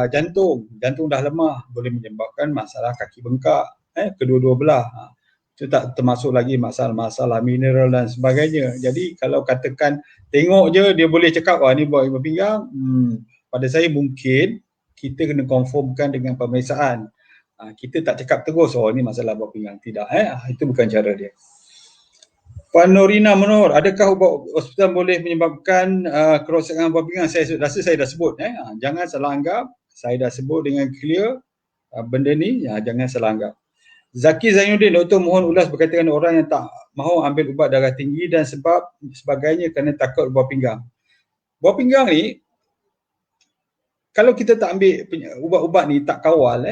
jantung. Jantung dah lemah, boleh menyebabkan masalah kaki bengkak. Kedua-dua belah. Itu tak termasuk lagi masalah-masalah mineral dan sebagainya. Jadi kalau katakan tengok je dia boleh cakap ni buat ibu pinggang, pada saya mungkin kita kena confirmkan dengan pemeriksaan. Kita tak cakap terus, oh ni masalah buah pinggang. Tidak, itu bukan cara dia. Puan Norina Menor, adakah ubat hospital boleh menyebabkan kerosakan buah pinggang? Saya rasa saya dah sebut. Jangan salah anggap, saya dah sebut dengan clear benda ni, jangan salah anggap. Zaki Zainuddin, Doktor mohon ulas berkaitan dengan orang yang tak mahu ambil ubat darah tinggi dan sebagainya kerana takut buah pinggang. Buah pinggang ni, kalau kita tak ambil ubat-ubat ni, tak kawal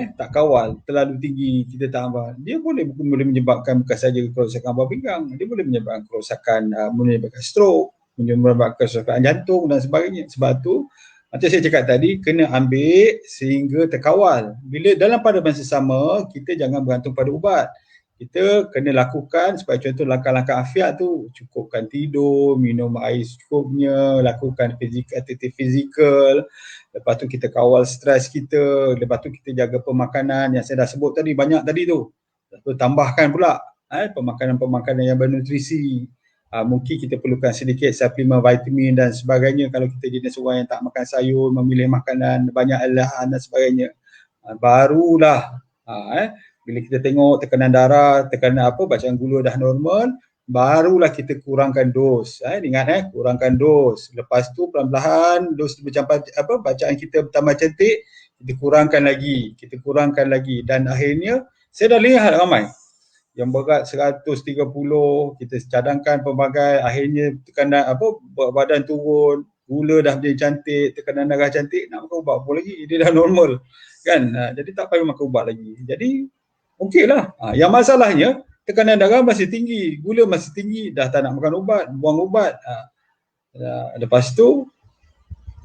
terlalu tinggi, kita tak ambil, dia boleh menyebabkan bukan saja kerosakan buah pinggang, dia boleh menyebabkan kerosakan, menyebabkan stroke, menyebabkan kerosakan jantung dan sebagainya. Sebab tu macam saya cakap tadi, kena ambil sehingga terkawal. Bila dalam pada masa sama, kita jangan bergantung pada ubat. Kita kena lakukan, supaya contoh langkah-langkah afiat tu, cukupkan tidur, minum air secukupnya, lakukan aktiviti fizikal, lepas tu kita kawal stres kita, lepas tu kita jaga pemakanan yang saya dah sebut tadi, banyak tadi tu. Lepas tu tambahkan pula pemakanan-pemakanan yang bernutrisi. Mungkin kita perlukan sedikit suplemen vitamin dan sebagainya kalau kita jenis orang yang tak makan sayur, memilih makanan banyak olahan dan sebagainya. Barulah bila kita tengok tekanan darah, tekanan bacaan gula dah normal, barulah kita kurangkan dos. Ingat kurangkan dos. Lepas tu perlahan-lahan dos bacaan kita bertambah cantik, kita kurangkan lagi dan akhirnya saya dah lihat ramai yang berat 130, kita cadangkan pelbagai, akhirnya tekanan badan turun, gula dah jadi cantik, tekanan darah cantik, nak makan ubat apa lagi? Dia dah normal kan. Jadi tak payah makan ubat lagi. Jadi okeylah. Yang masalahnya tekanan darah masih tinggi, gula masih tinggi, dah tak nak makan ubat, buang ubat. Lepas tu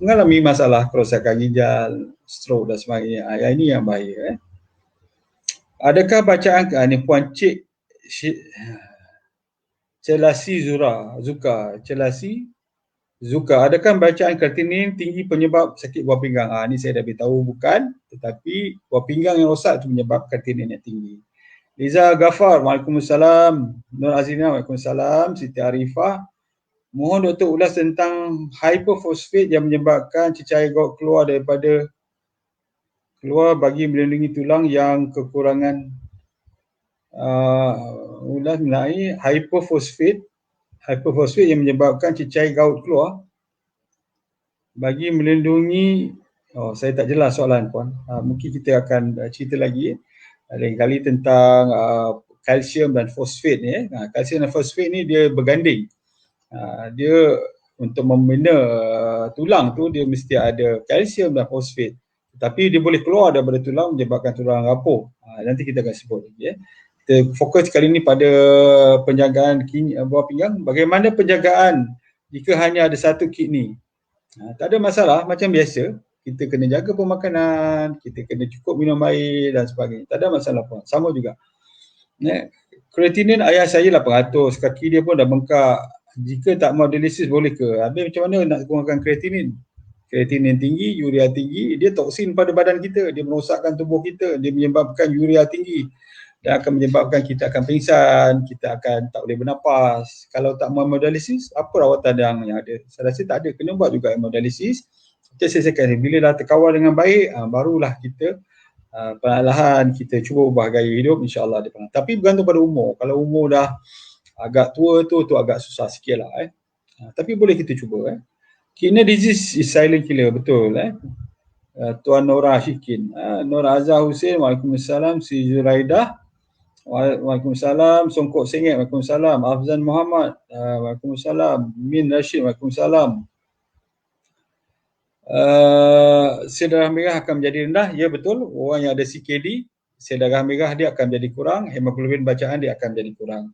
mengalami masalah kerosakan ginjal, stroke dan sebagainya. Yang ini yang bahaya. Adakah bacaan ni Puan Cik Celasi Zuka, adakah bacaan kreatinin tinggi penyebab sakit buah pinggang? Ni saya dah beritahu bukan, tetapi buah pinggang yang rosak itu menyebab kreatinin yang tinggi. Liza Ghaffar, Waalaikumsalam. Nur Azina, Waalaikumsalam. Siti Arifah, mohon doktor ulas tentang hyperfosfat yang menyebabkan cecair gout keluar bagi melindungi tulang yang kekurangan. Ulas mengenai hyperfosfat yang menyebabkan cecair gout keluar bagi melindungi. Saya tak jelas soalan puan. Mungkin kita akan cerita lagi lain kali tentang kalsium dan fosfat ni. Kalsium dan fosfat ni dia berganding. Dia untuk membina tulang tu dia mesti ada kalsium dan fosfat. Tapi dia boleh keluar daripada tulang menyebabkan tulang rapuh. Nanti kita akan sebut lagi. Kita fokus kali ini pada penjagaan buah pinggang. Bagaimana penjagaan jika hanya ada satu kidney? Tak ada masalah, macam biasa. Kita kena jaga pemakanan, kita kena cukup minum air dan sebagainya. Tak ada masalah pun. Sama juga. Kreatinin ayah saya 800, kaki dia pun dah bengkak. Jika tak mau dialisis boleh ke? Habis macam mana nak kurangkan kreatinin? Kreatinin tinggi, urea tinggi, dia toksin pada badan kita, dia merosakkan tubuh kita, dia menyebabkan urea tinggi dan akan menyebabkan kita akan pingsan, kita akan tak boleh bernafas. Kalau tak mau hemodialisis, apa rawatan yang ada? Saya rasa tak ada, kena buat juga hemodialisis. Macam saya cakap, bila dah terkawal dengan baik, barulah kita perlahan kita cuba ubah gaya hidup, insyaAllah dia pernah. Tapi bergantung pada umur. Kalau umur dah agak tua tu agak susah sikit lah. Tapi boleh kita cuba. Kidney disease is silent killer, betul. Tuan Nora Syikin, Nora Azhar Hussein, Waalaikumsalam. Si Zuraidah, Waalaikumsalam. Songkok Sengit, Waalaikumsalam. Afzan Muhammad, Waalaikumsalam. Min Rashid, Waalaikumsalam. Sel darah merah akan menjadi rendah, ya betul. Orang yang ada CKD, sel darah merah dia akan menjadi kurang, hemoglobin bacaan dia akan menjadi kurang.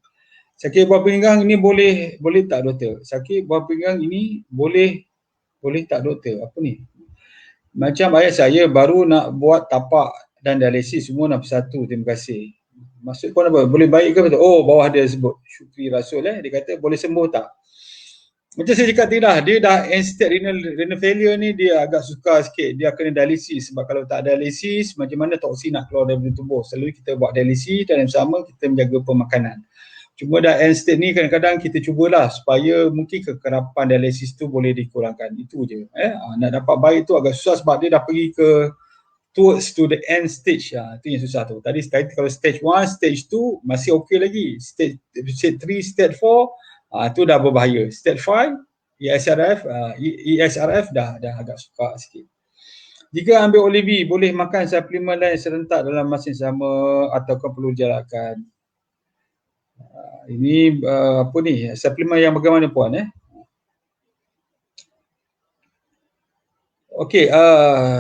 Sakit buah pinggang ini boleh tak doktor? Sakit buah pinggang ini boleh tak doktor? Apa ni? Macam ayah saya baru nak buat tapak dan dialisis semua 61. Terima kasih. Maksud pun apa? Boleh baik ke betul? Bawah dia sebut Syukri Rasul dia kata boleh sembuh tak? Macam saya cakap tadi dah, dia dah end-stage renal failure ni, dia agak sukar sikit, dia kena dialisis. Sebab kalau tak dialisis, macam mana toksin nak keluar dari tubuh? Selalu kita buat dialisis dan yang sama kita menjaga pemakanan. Cuma dah end-stage ni kadang-kadang kita cubalah supaya mungkin kekerapan dialisis tu boleh dikurangkan. Itu je. Nak dapat baik tu agak susah sebab dia dah pergi ke towards to the end stage. Itu yang susah tu. Tadi kalau stage 1, stage 2 masih okey lagi. Stage 3, stage 4 tu dah berbahaya. Stage 5 ESRF dah agak suka sikit. Jika ambil OLIVI, boleh makan suplemen lain serentak dalam masa yang sama ataukah perlu jarakkan? Ini apa ni? Suplemen yang bagaimana puan? Okey,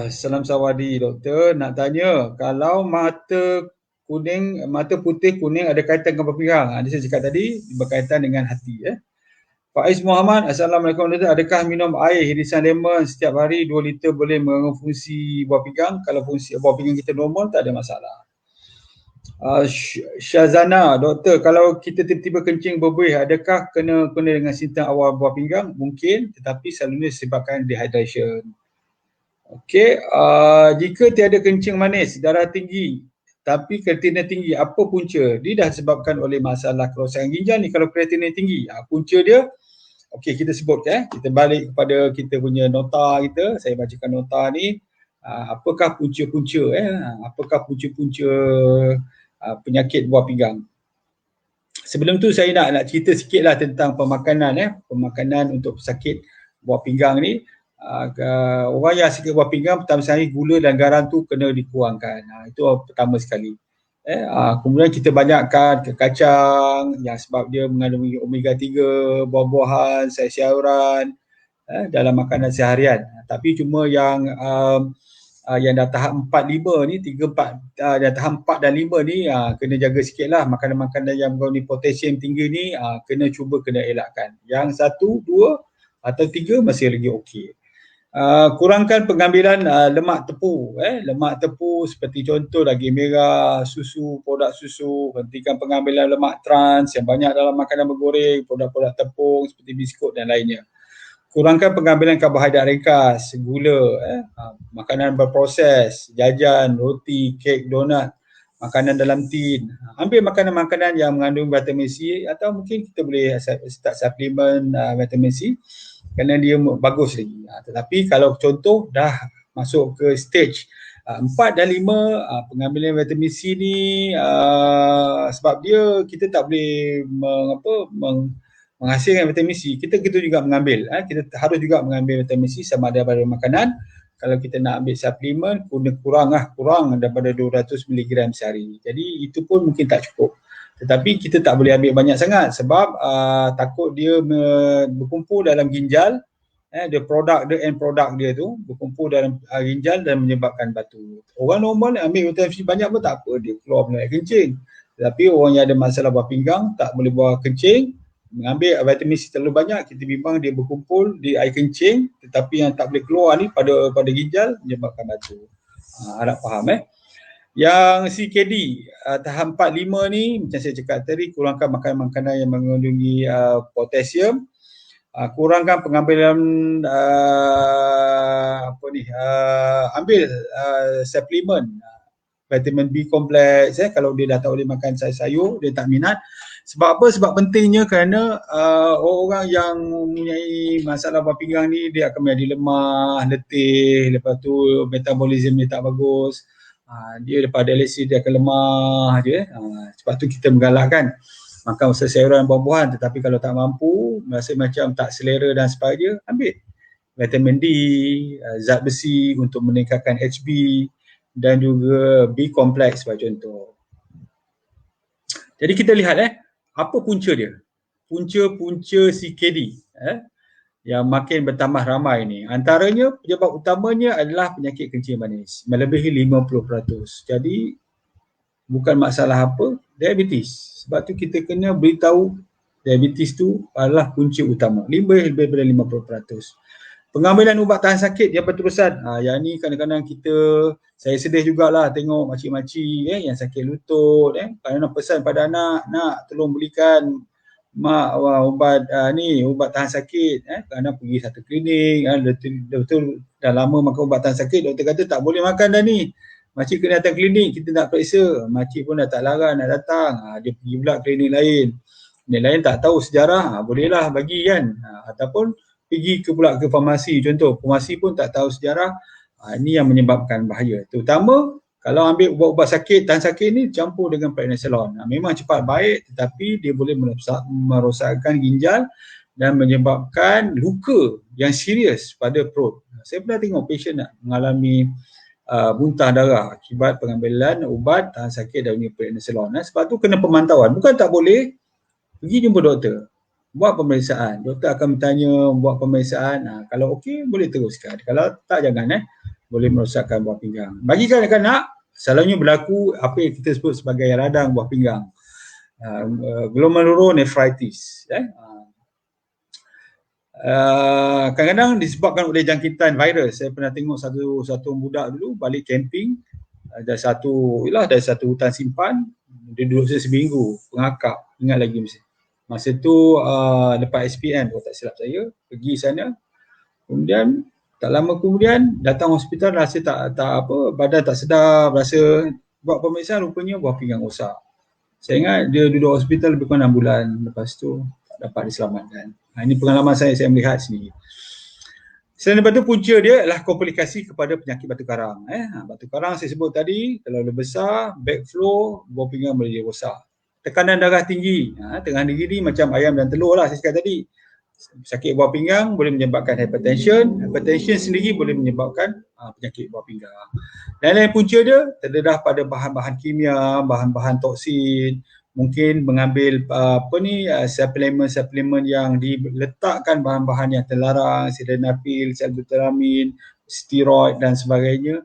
salam sawadi doktor. Nak tanya, kalau mata putih kuning ada kaitan dengan berpinggang? Ada saya cakap tadi berkaitan dengan hati. Faiz Muhammad, Assalamualaikum doktor. Adakah minum air irisan lemon setiap hari 2 liter boleh mengganggu fungsi buah pinggang? Kalau fungsi buah pinggang kita normal, tak ada masalah. Syazana, doktor, kalau kita tiba-tiba kencing berbuih, adakah kena dengan simptom awal buah pinggang? Mungkin, tetapi selalunya disebabkan dehydration. Okey, jika tiada kencing manis, darah tinggi, tapi kreatinine tinggi, apa punca? Dia dah disebabkan oleh masalah kerosakan ginjal ni. Kalau kreatinine tinggi, punca dia, okey kita sebut kita balik kepada kita punya nota kita. Saya bacakan nota ni. Apakah punca-punca apakah punca-punca penyakit buah pinggang? Sebelum tu saya nak cerita sikitlah tentang pemakanan pemakanan untuk pesakit buah pinggang ni. Orang yang sakit buah pinggang pertama sekali gula dan garam tu kena dikurangkan. Itu pertama sekali. Kemudian kita banyakkan kacang yang sebab dia mengandungi omega 3, buah-buahan, sayur-sayuran dalam makanan seharian. Tapi cuma yang dah tahap 4, 5 ni, 3, 4 dah tahap 4 dan 5 ni kena jaga sikitlah. Makanan-makanan yang mengandungi potasium tinggi ni kena elakkan. Yang 1, 2 atau 3 masih lagi okey. Kurangkan pengambilan lemak tepung. Lemak tepung seperti contoh daging merah, susu, produk susu. Hentikan pengambilan lemak trans yang banyak dalam makanan bergoreng, produk-produk tepung seperti biskut dan lainnya. Kurangkan pengambilan karbohidrat ringkas, gula, makanan berproses, jajan, roti, kek, donat, makanan dalam tin. Ambil makanan-makanan yang mengandung vitamin C atau mungkin kita boleh start suplemen vitamin C kerana dia bagus lagi. Tetapi kalau contoh dah masuk ke stage 4 dan 5, pengambilan vitamin C ni sebab dia kita tak boleh menghasilkan vitamin C, kita juga mengambil. Kita harus juga mengambil vitamin C sama ada daripada makanan. Kalau kita nak ambil suplemen, kurang daripada 200 mg sehari. Jadi itu pun mungkin tak cukup. Tetapi kita tak boleh ambil banyak sangat sebab takut dia berkumpul dalam ginjal. End product dia tu berkumpul dalam ginjal dan menyebabkan batu. Orang normal ambil vitamin C banyak pun tak apa, dia keluar melalui kencing. Tetapi orang yang ada masalah buah pinggang tak boleh buang kencing, mengambil vitamin C terlalu banyak, kita bimbang dia berkumpul di air kencing, tetapi yang tak boleh keluar ni pada ginjal menyebabkan batu. Harap faham. Yang CKD tahap 4, 5 ni macam saya cakap tadi, kurangkan makanan-makanan yang mengandungi potasium, kurangkan pengambilan ambil suplemen vitamin B kompleks. Kalau dia dah tak boleh makan sayur-sayur, dia tak minat. Sebab apa? Sebab pentingnya kerana orang yang mempunyai masalah buah pinggang ni dia akan menjadi lemah, letih, lepas tu metabolisme dia tak bagus. Dia lepas dialisis dia akan lemah je. Sebab tu kita menggalakkan makan sayuran dan buah-buahan, tetapi kalau tak mampu, rasa macam tak selera dan sebagainya, ambil vitamin D, zat besi untuk meningkatkan HB dan juga B kompleks sebagai contoh. Jadi kita lihat apa punca dia? Punca CKD yang makin bertambah ramai ni. Antaranya penyebab utamanya adalah penyakit kencing manis melebihi 50%. Jadi bukan masalah apa, diabetes. Sebab tu kita kena beritahu diabetes tu adalah punca utama, lebih daripada 50%. Pengambilan ubat tahan sakit yang berterusan. Yang ni kadang-kadang saya sedih jugalah tengok makcik-makcik yang sakit lutut. Kerana pesan pada anak, nak tolong belikan mak ubat tahan sakit. Kerana pergi satu klinik, betul dah lama makan ubat tahan sakit, doktor kata tak boleh makan dah ni. Makcik kena datang klinik, kita nak periksa. Makcik pun dah tak larang nak datang. Dia pergi pula klinik lain. Klinik lain tak tahu sejarah, bolehlah bagi kan. Ataupun pergi pula ke farmasi, contoh farmasi pun tak tahu sejarah, Ini yang menyebabkan bahaya. Terutama kalau ambil ubat-ubat sakit, tahan sakit ni campur dengan prednisolon. Memang cepat baik tetapi dia boleh merosakkan ginjal dan menyebabkan luka yang serius pada perut. Saya pernah tengok pasien mengalami muntah darah akibat pengambilan ubat tahan sakit dan prednisolon. Sebab tu kena pemantauan. Bukan tak boleh, pergi jumpa doktor. Buat pemeriksaan. Doktor akan bertanya, buat pemeriksaan. Kalau okey, boleh teruskan. Kalau tak, jangan. Boleh merosakkan buah pinggang. Bagi kanak-kanak, selalunya berlaku apa yang kita sebut sebagai radang buah pinggang. Glomerulonephritis. Kadang-kadang disebabkan oleh jangkitan virus. Saya pernah tengok satu budak dulu balik camping, dari satu hutan simpan, dia duduk seminggu, pengakap, ingat lagi masa tu lepas SPM kalau tak silap saya, pergi sana, kemudian tak lama kemudian datang hospital, rasa tak badan tak sedap, rasa buat pemeriksaan rupanya buah pinggang rosak. Saya ingat dia duduk hospital lebih kurang 6 bulan, lepas tu tak dapat diselamatkan. Ini pengalaman saya melihat sendiri. Selain daripada punca dia adalah komplikasi kepada penyakit batu karang. Batu karang saya sebut tadi, kalau lebih besar, backflow, buah pinggang boleh rosak. Tekanan darah tinggi, tekanan tinggi ni macam ayam dan telur lah saya cakap tadi. Sakit buah pinggang boleh menyebabkan hypertension. Hypertension sendiri boleh menyebabkan penyakit buah pinggang. Dan lain punca dia terdedah pada bahan-bahan kimia, bahan-bahan toksin, mungkin mengambil suplemen yang diletakkan bahan-bahan yang terlarang, sildenafil, salbutamol, steroid dan sebagainya.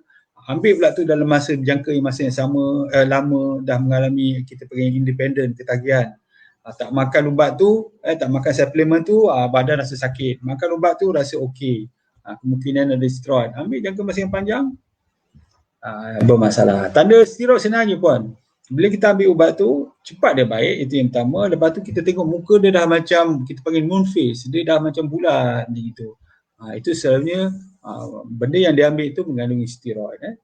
Ambil pula tu dalam jangka masa yang sama, lama, dah mengalami kita panggil independent ketagihan. Tak makan ubat tu, tak makan suplemen tu, badan rasa sakit. Makan ubat tu rasa okey. Kemungkinan ada steroid. Ambil jangka masa yang panjang, bermasalah. Tanda steroid sebenarnya puan, bila kita ambil ubat tu, cepat dia baik, itu yang pertama. Lepas tu kita tengok muka dia dah macam, kita panggil moon face, dia dah macam bulat gitu. Itu selalunya benda yang dia ambil itu mengandungi steroid.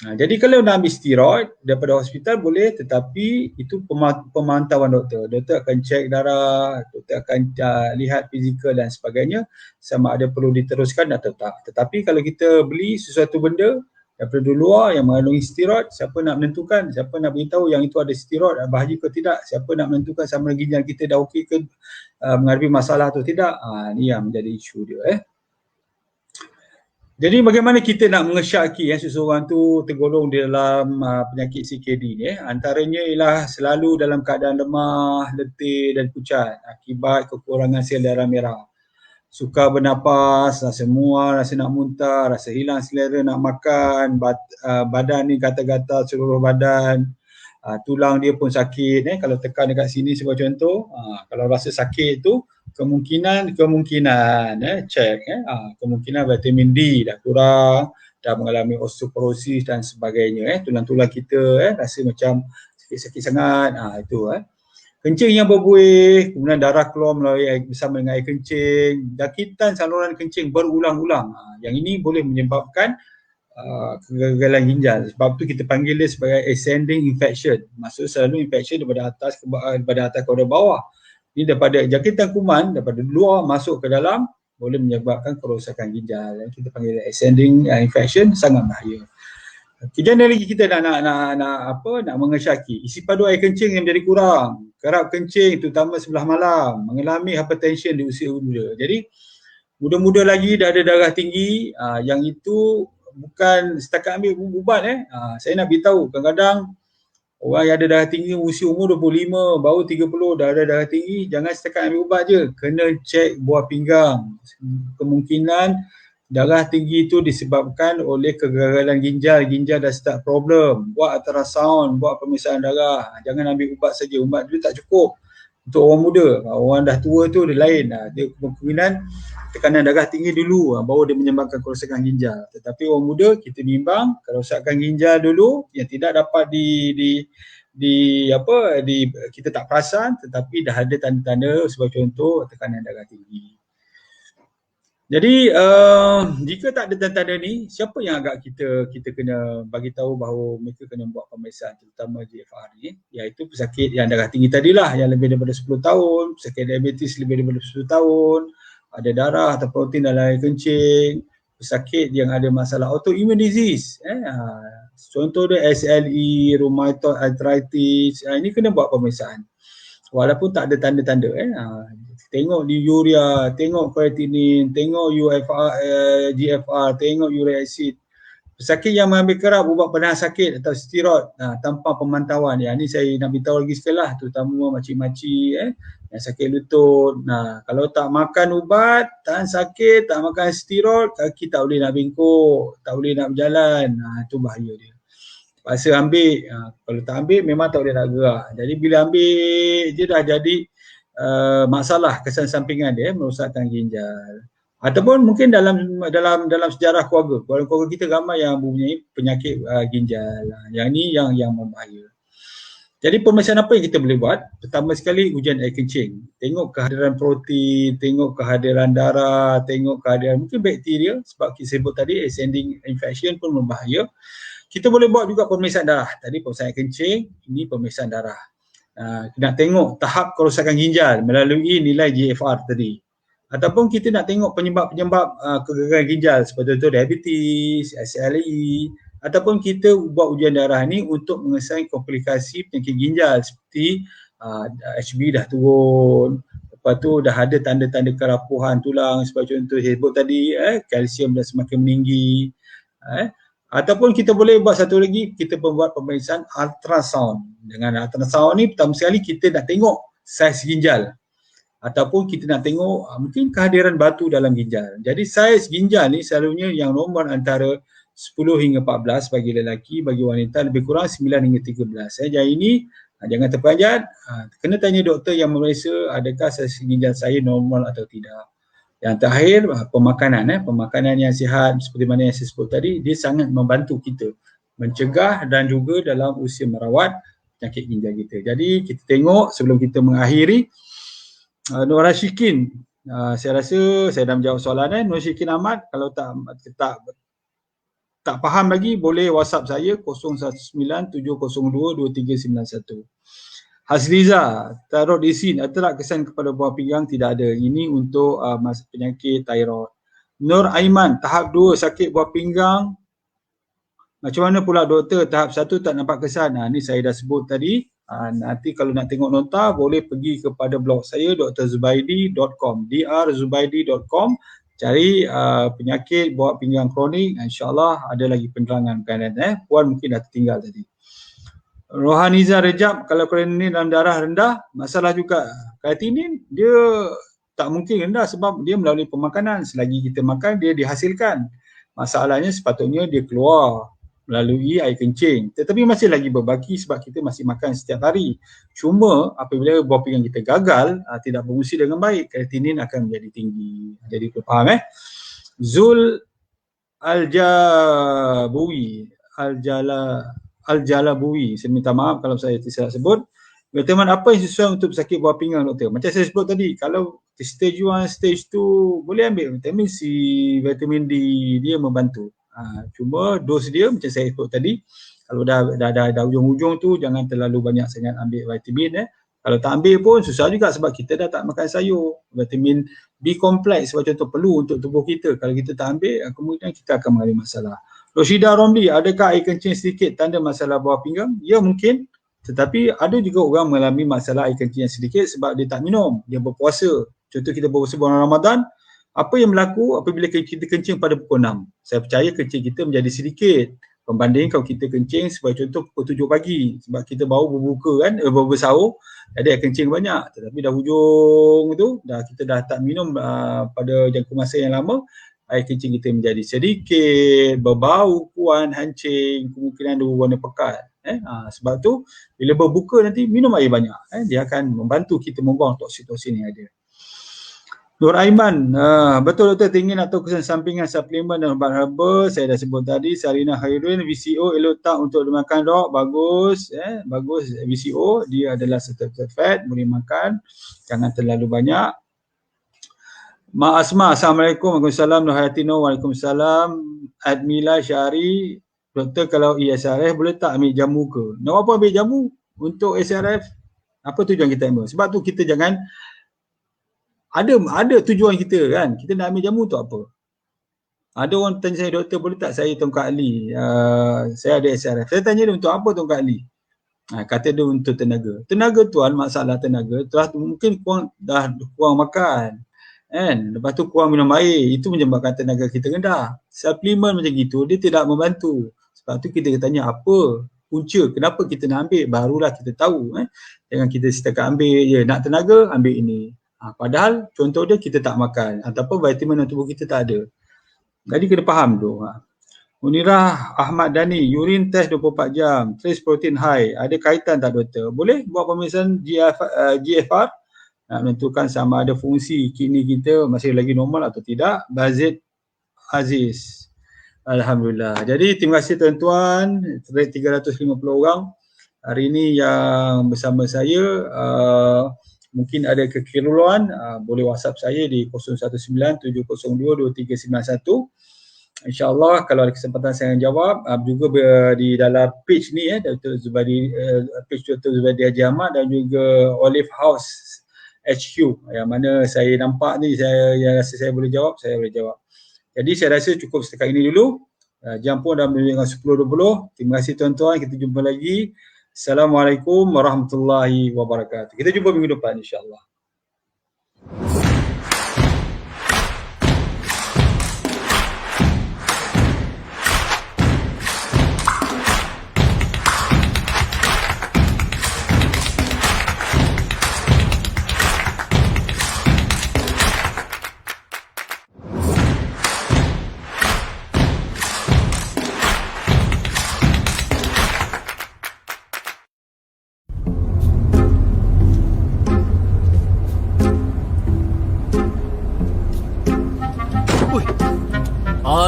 Jadi kalau nak ambil steroid daripada hospital boleh, tetapi itu pemantauan doktor. Doktor akan cek darah, doktor akan lihat fizikal dan sebagainya, sama ada perlu diteruskan atau tak. Tetapi kalau kita beli sesuatu benda daripada luar yang mengandungi steroid, siapa nak menentukan, siapa nak beritahu yang itu ada steroid, bahaya ke tidak, siapa nak menentukan sama ginjal kita dah okey ke, menghadapi masalah atau tidak, ni yang menjadi isu dia. Jadi bagaimana kita nak mengesyaki seseorang tu tergolong di dalam penyakit CKD ni? Antaranya ialah selalu dalam keadaan lemah, letih dan pucat akibat kekurangan sel darah merah. Sukar bernapas, rasa mual, rasa nak muntah, rasa hilang selera nak makan, badan ni gatal-gatal seluruh badan, tulang dia pun sakit. Kalau tekan dekat sini sebagai contoh, kalau rasa sakit tu kemungkinan cek kemungkinan vitamin D dah kurang, dah mengalami osteoporosis dan sebagainya. Tulang-tulang kita rasa macam sakit-sakit sangat, itu kencing yang berbuih, kemudian darah keluar melalui bersama dengan air kencing, jangkitan saluran kencing berulang-ulang. Yang ini boleh menyebabkan kegagalan ginjal. Sebab tu kita panggil dia sebagai ascending infection. Maksud selalu infection daripada atas ke bawah. Ini daripada jangkitan kuman daripada luar masuk ke dalam boleh menyebabkan kerosakan ginjal. Kita panggil ascending infection, sangat bahaya. Kejadian lagi kita nak mengesyaki isi padu air kencing yang menjadi kurang, kerap kencing terutama sebelah malam, mengalami hypertension di usia muda. Jadi muda-muda lagi dah ada darah tinggi, yang itu bukan setakat ambil ubat. Saya nak beritahu, kadang-kadang orang yang ada darah tinggi usia umur 25, baru 30 dah ada darah tinggi, jangan setakat ambil ubat je, kena cek buah pinggang. Kemungkinan darah tinggi itu disebabkan oleh kegagalan ginjal dah start problem. Buat ultrasound, buat pemeriksaan darah. Jangan ambil ubat saja, ubat dulu tak cukup. Untuk orang muda, orang dah tua tu dia lain. Dia kemungkinan tekanan darah tinggi dulu, baru dia menyebabkan kerosakan ginjal. Tetapi orang muda kita bimbang kerosakan ginjal dulu yang tidak dapat kita tak perasan, tetapi dah ada tanda-tanda sebagai contoh tekanan darah tinggi. Jadi jika tak ada tanda-tanda ni, siapa yang agak kita kena bagi tahu bahawa mereka kena buat pemeriksaan, terutama GFR ni, iaitu pesakit yang darah tinggi tadilah, yang lebih daripada 10 tahun, pesakit diabetes lebih daripada 10 tahun, ada darah atau protein dalam air kencing, pesakit yang ada masalah autoimmune disease. Contoh dia SLE, rheumatoid arthritis, ini kena buat pemeriksaan. Walaupun tak ada tanda-tanda. Tengok di urea, tengok creatinine, tengok UFR, GFR, tengok uric acid. Pesakit yang mengambil kerap ubat penahan sakit atau steroid tanpa pemantauan. Yang ni saya nak beritahu lagi sekali lah, terutama makcik-makcik yang sakit lutut. Kalau tak makan ubat, tahan sakit, tak makan steroid, kaki tak boleh nak bengkok, tak boleh nak berjalan. Itu bahaya dia. Paksa ambil, kalau tak ambil memang tak boleh nak gerak. Jadi bila ambil, dia dah jadi masalah kesan sampingan dia, merosakkan ginjal. Ataupun mungkin dalam sejarah keluarga kita ramai yang mempunyai penyakit ginjal. Yang ni yang membahaya. Jadi pemeriksaan apa yang kita boleh buat? Pertama sekali ujian air kencing. Tengok kehadiran protein, tengok kehadiran darah, tengok kehadiran mungkin bakteria, sebab kita sebut tadi ascending infection pun membahaya. Kita boleh buat juga pemeriksaan darah. Tadi pemeriksaan air kencing, ini pemeriksaan darah. Nak tengok tahap kerosakan ginjal melalui nilai GFR tadi. Ataupun kita nak tengok penyebab-penyebab kegagalan ginjal seperti itu diabetes, SLE, ataupun kita buat ujian darah ni untuk mengesan komplikasi penyakit ginjal seperti HB dah turun, lepas tu dah ada tanda-tanda kerapuhan tulang seperti contoh saya sebut tadi, kalsium dah semakin meninggi. Ataupun kita boleh buat satu lagi, kita buat pemeriksaan ultrasound. Dengan ultrasound ni pertama sekali kita nak tengok saiz ginjal. Ataupun kita nak tengok mungkin kehadiran batu dalam ginjal. Jadi saiz ginjal ni selalunya yang normal antara 10 hingga 14 bagi lelaki, bagi wanita lebih kurang 9 hingga 13. Jadi ini jangan terperanjat, kena tanya doktor yang memeriksa adakah saiz ginjal saya normal atau tidak. Yang terakhir, pemakanan yang sihat seperti mana yang saya sebut tadi, dia sangat membantu kita mencegah dan juga dalam usia merawat penyakit ginjal kita. Jadi kita tengok sebelum kita mengakhiri, Nur Rashikin, saya rasa saya dah menjawab soalan. Nur Rashikin Ahmad, kalau tak faham lagi boleh WhatsApp saya 0197022391. Hasliza, thyroid disease, ada tak kesan kepada buah pinggang? Tidak ada. Ini untuk penyakit thyroid. Nur Aiman, tahap 2 sakit buah pinggang. Macam mana pula doktor? Tahap 1 tak nampak kesan. Ni saya dah sebut tadi. Nanti kalau nak tengok nota boleh pergi kepada blog saya drzubaidi.com, drzubaidi.com, cari penyakit buah pinggang kronik, insyaAllah ada lagi penerangan berkaitan. Puan mungkin dah tertinggal tadi. Rohaniza Rejab, kalau kreatinin dalam darah rendah, masalah juga. Kreatinin dia tak mungkin rendah sebab dia melalui pemakanan. Selagi kita makan dia dihasilkan. Masalahnya sepatutnya dia keluar melalui air kencing. Tetapi masih lagi berbaki sebab kita masih makan setiap hari. Cuma apabila buah pinggang kita gagal, tidak berfungsi dengan baik, kreatinin akan menjadi tinggi. Jadi faham Zul Al-Jalabuwi, saya minta maaf kalau saya tidak sebut. Vitamin apa yang sesuai untuk sakit buah pinggang doktor? Macam saya sebut tadi, kalau stage 1, stage 2 boleh ambil vitamin C, vitamin D, dia membantu. Cuma dos dia macam saya sebut tadi, kalau dah ujung-ujung tu jangan terlalu banyak sangat ambil vitamin. Kalau tak ambil pun susah juga sebab kita dah tak makan sayur. Vitamin B kompleks sebab contoh perlu untuk tubuh kita. Kalau kita tak ambil, kemudian kita akan mengalami masalah. Roshida Romli, adakah air kencing sedikit tanda masalah buah pinggang? Ya mungkin, tetapi ada juga orang mengalami masalah air kencing yang sedikit sebab dia tak minum, dia berpuasa. Contoh kita berpuasa bulan Ramadan, apa yang berlaku apabila kita kencing pada pukul 6? Saya percaya kencing kita menjadi sedikit pembanding kalau kita kencing sebagai contoh pukul 7 pagi sebab kita baru berbuka baru bersahur, jadi kencing banyak. Tetapi dah hujung tu, kita dah tak minum pada jangka masa yang lama, air kencing kita menjadi sedikit, berbau, kuan, hancing, kemungkinan dia berwarna pekat. Sebab tu bila berbuka nanti minum air banyak, dia akan membantu kita membuang toksin-toksin yang ada. Nur Aiman, betul doktor, tinggi nak tahu kesan sampingan suplemen dan ubat herba. Saya dah sebut tadi, Sarina Khairuddin, VCO elok tak untuk dimakan dok? Bagus, bagus VCO, dia adalah certified fat, boleh makan, jangan terlalu banyak. Mak Asma, Assalamualaikum, Waalaikumsalam, Nur Hayatino, Waalaikumsalam. Admila Syari, doktor kalau ESRF boleh tak ambil jamu ke? Nak apa ambil jamu untuk SRF? Apa tujuan kita ambil? Sebab tu kita jangan ada tujuan kita kan, kita nak ambil jamu tu apa? Ada orang tanya saya, doktor boleh tak saya tongkat Ali? Saya ada SRF. Saya tanya dia, untuk apa tongkat Ali? Kata dia untuk tenaga. Tenaga tuan, masalah tenaga, mungkin dah kurang makan. Kan? Lepas tu kurang minum air. Itu menyebabkan tenaga kita rendah. Suplemen macam gitu, dia tidak membantu. Sebab tu kita tanya apa punca, kenapa kita nak ambil, barulah kita tahu. Jangan kita setakat ambil je, nak tenaga, ambil ini. Padahal contoh dia kita tak makan, ataupun vitamin dalam tubuh kita tak ada. Jadi kena faham tu. Munirah Ahmad Dani, urine test 24 jam, trace protein high, ada kaitan tak doktor? Boleh buat pemeriksaan GFR, nak menentukan sama ada fungsi kidney kita masih lagi normal atau tidak. Bazid Aziz. Alhamdulillah. Jadi terima kasih tuan-tuan, 350 orang hari ini yang bersama saya. Mungkin ada kekeliruan, boleh WhatsApp saya di 0197022391. InsyaAllah kalau ada kesempatan saya akan jawab. Juga di dalam page ni Dr. Zubadi, page Dr. Zubadi Haji Ahmad dan juga Olive House HQ yang mana saya nampak ni, yang rasa saya boleh jawab, saya boleh jawab. Jadi saya rasa cukup setakat ini dulu. Jam pun dah menunjukkan 10.20. Terima kasih tuan-tuan, kita jumpa lagi. Assalamualaikum warahmatullahi wabarakatuh. Kita jumpa minggu depan insyaAllah.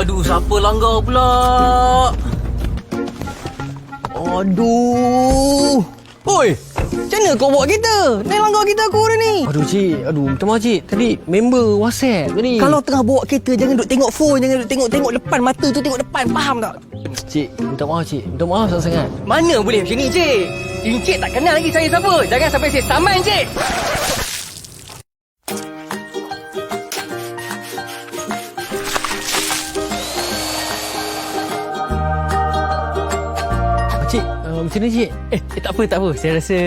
Aduh, siapa langgar pula? Aduh. Oi, macam mana kau bawa kereta? Ni langgar kereta aku dah ni. Aduh, cik. Aduh, minta maaf, cik. Tadi member WhatsApp tadi. Kalau tengah bawa kereta, jangan duk tengok phone. Jangan duk tengok depan. Mata tu tengok depan. Faham tak? Cik, minta maaf, cik. Minta maaf sangat-sangat. Mana boleh macam ni, cik? Encik tak kenal lagi saya siapa. Jangan sampai saya saman, cik. Macam mana, cik? Tak apa. Saya rasa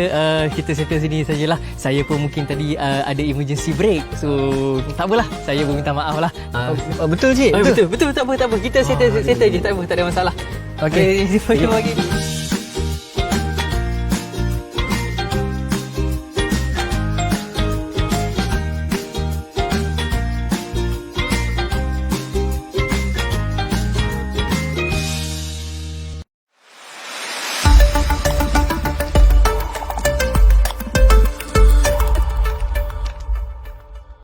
kita settle sini sajalah. Saya pun mungkin tadi ada emergency break. So, tak apalah. Saya pun minta maaf lah. Betul, cik? Betul. Tak apa. Kita settle je. Tak apa. Tak ada masalah. Okey. Jumpa lagi.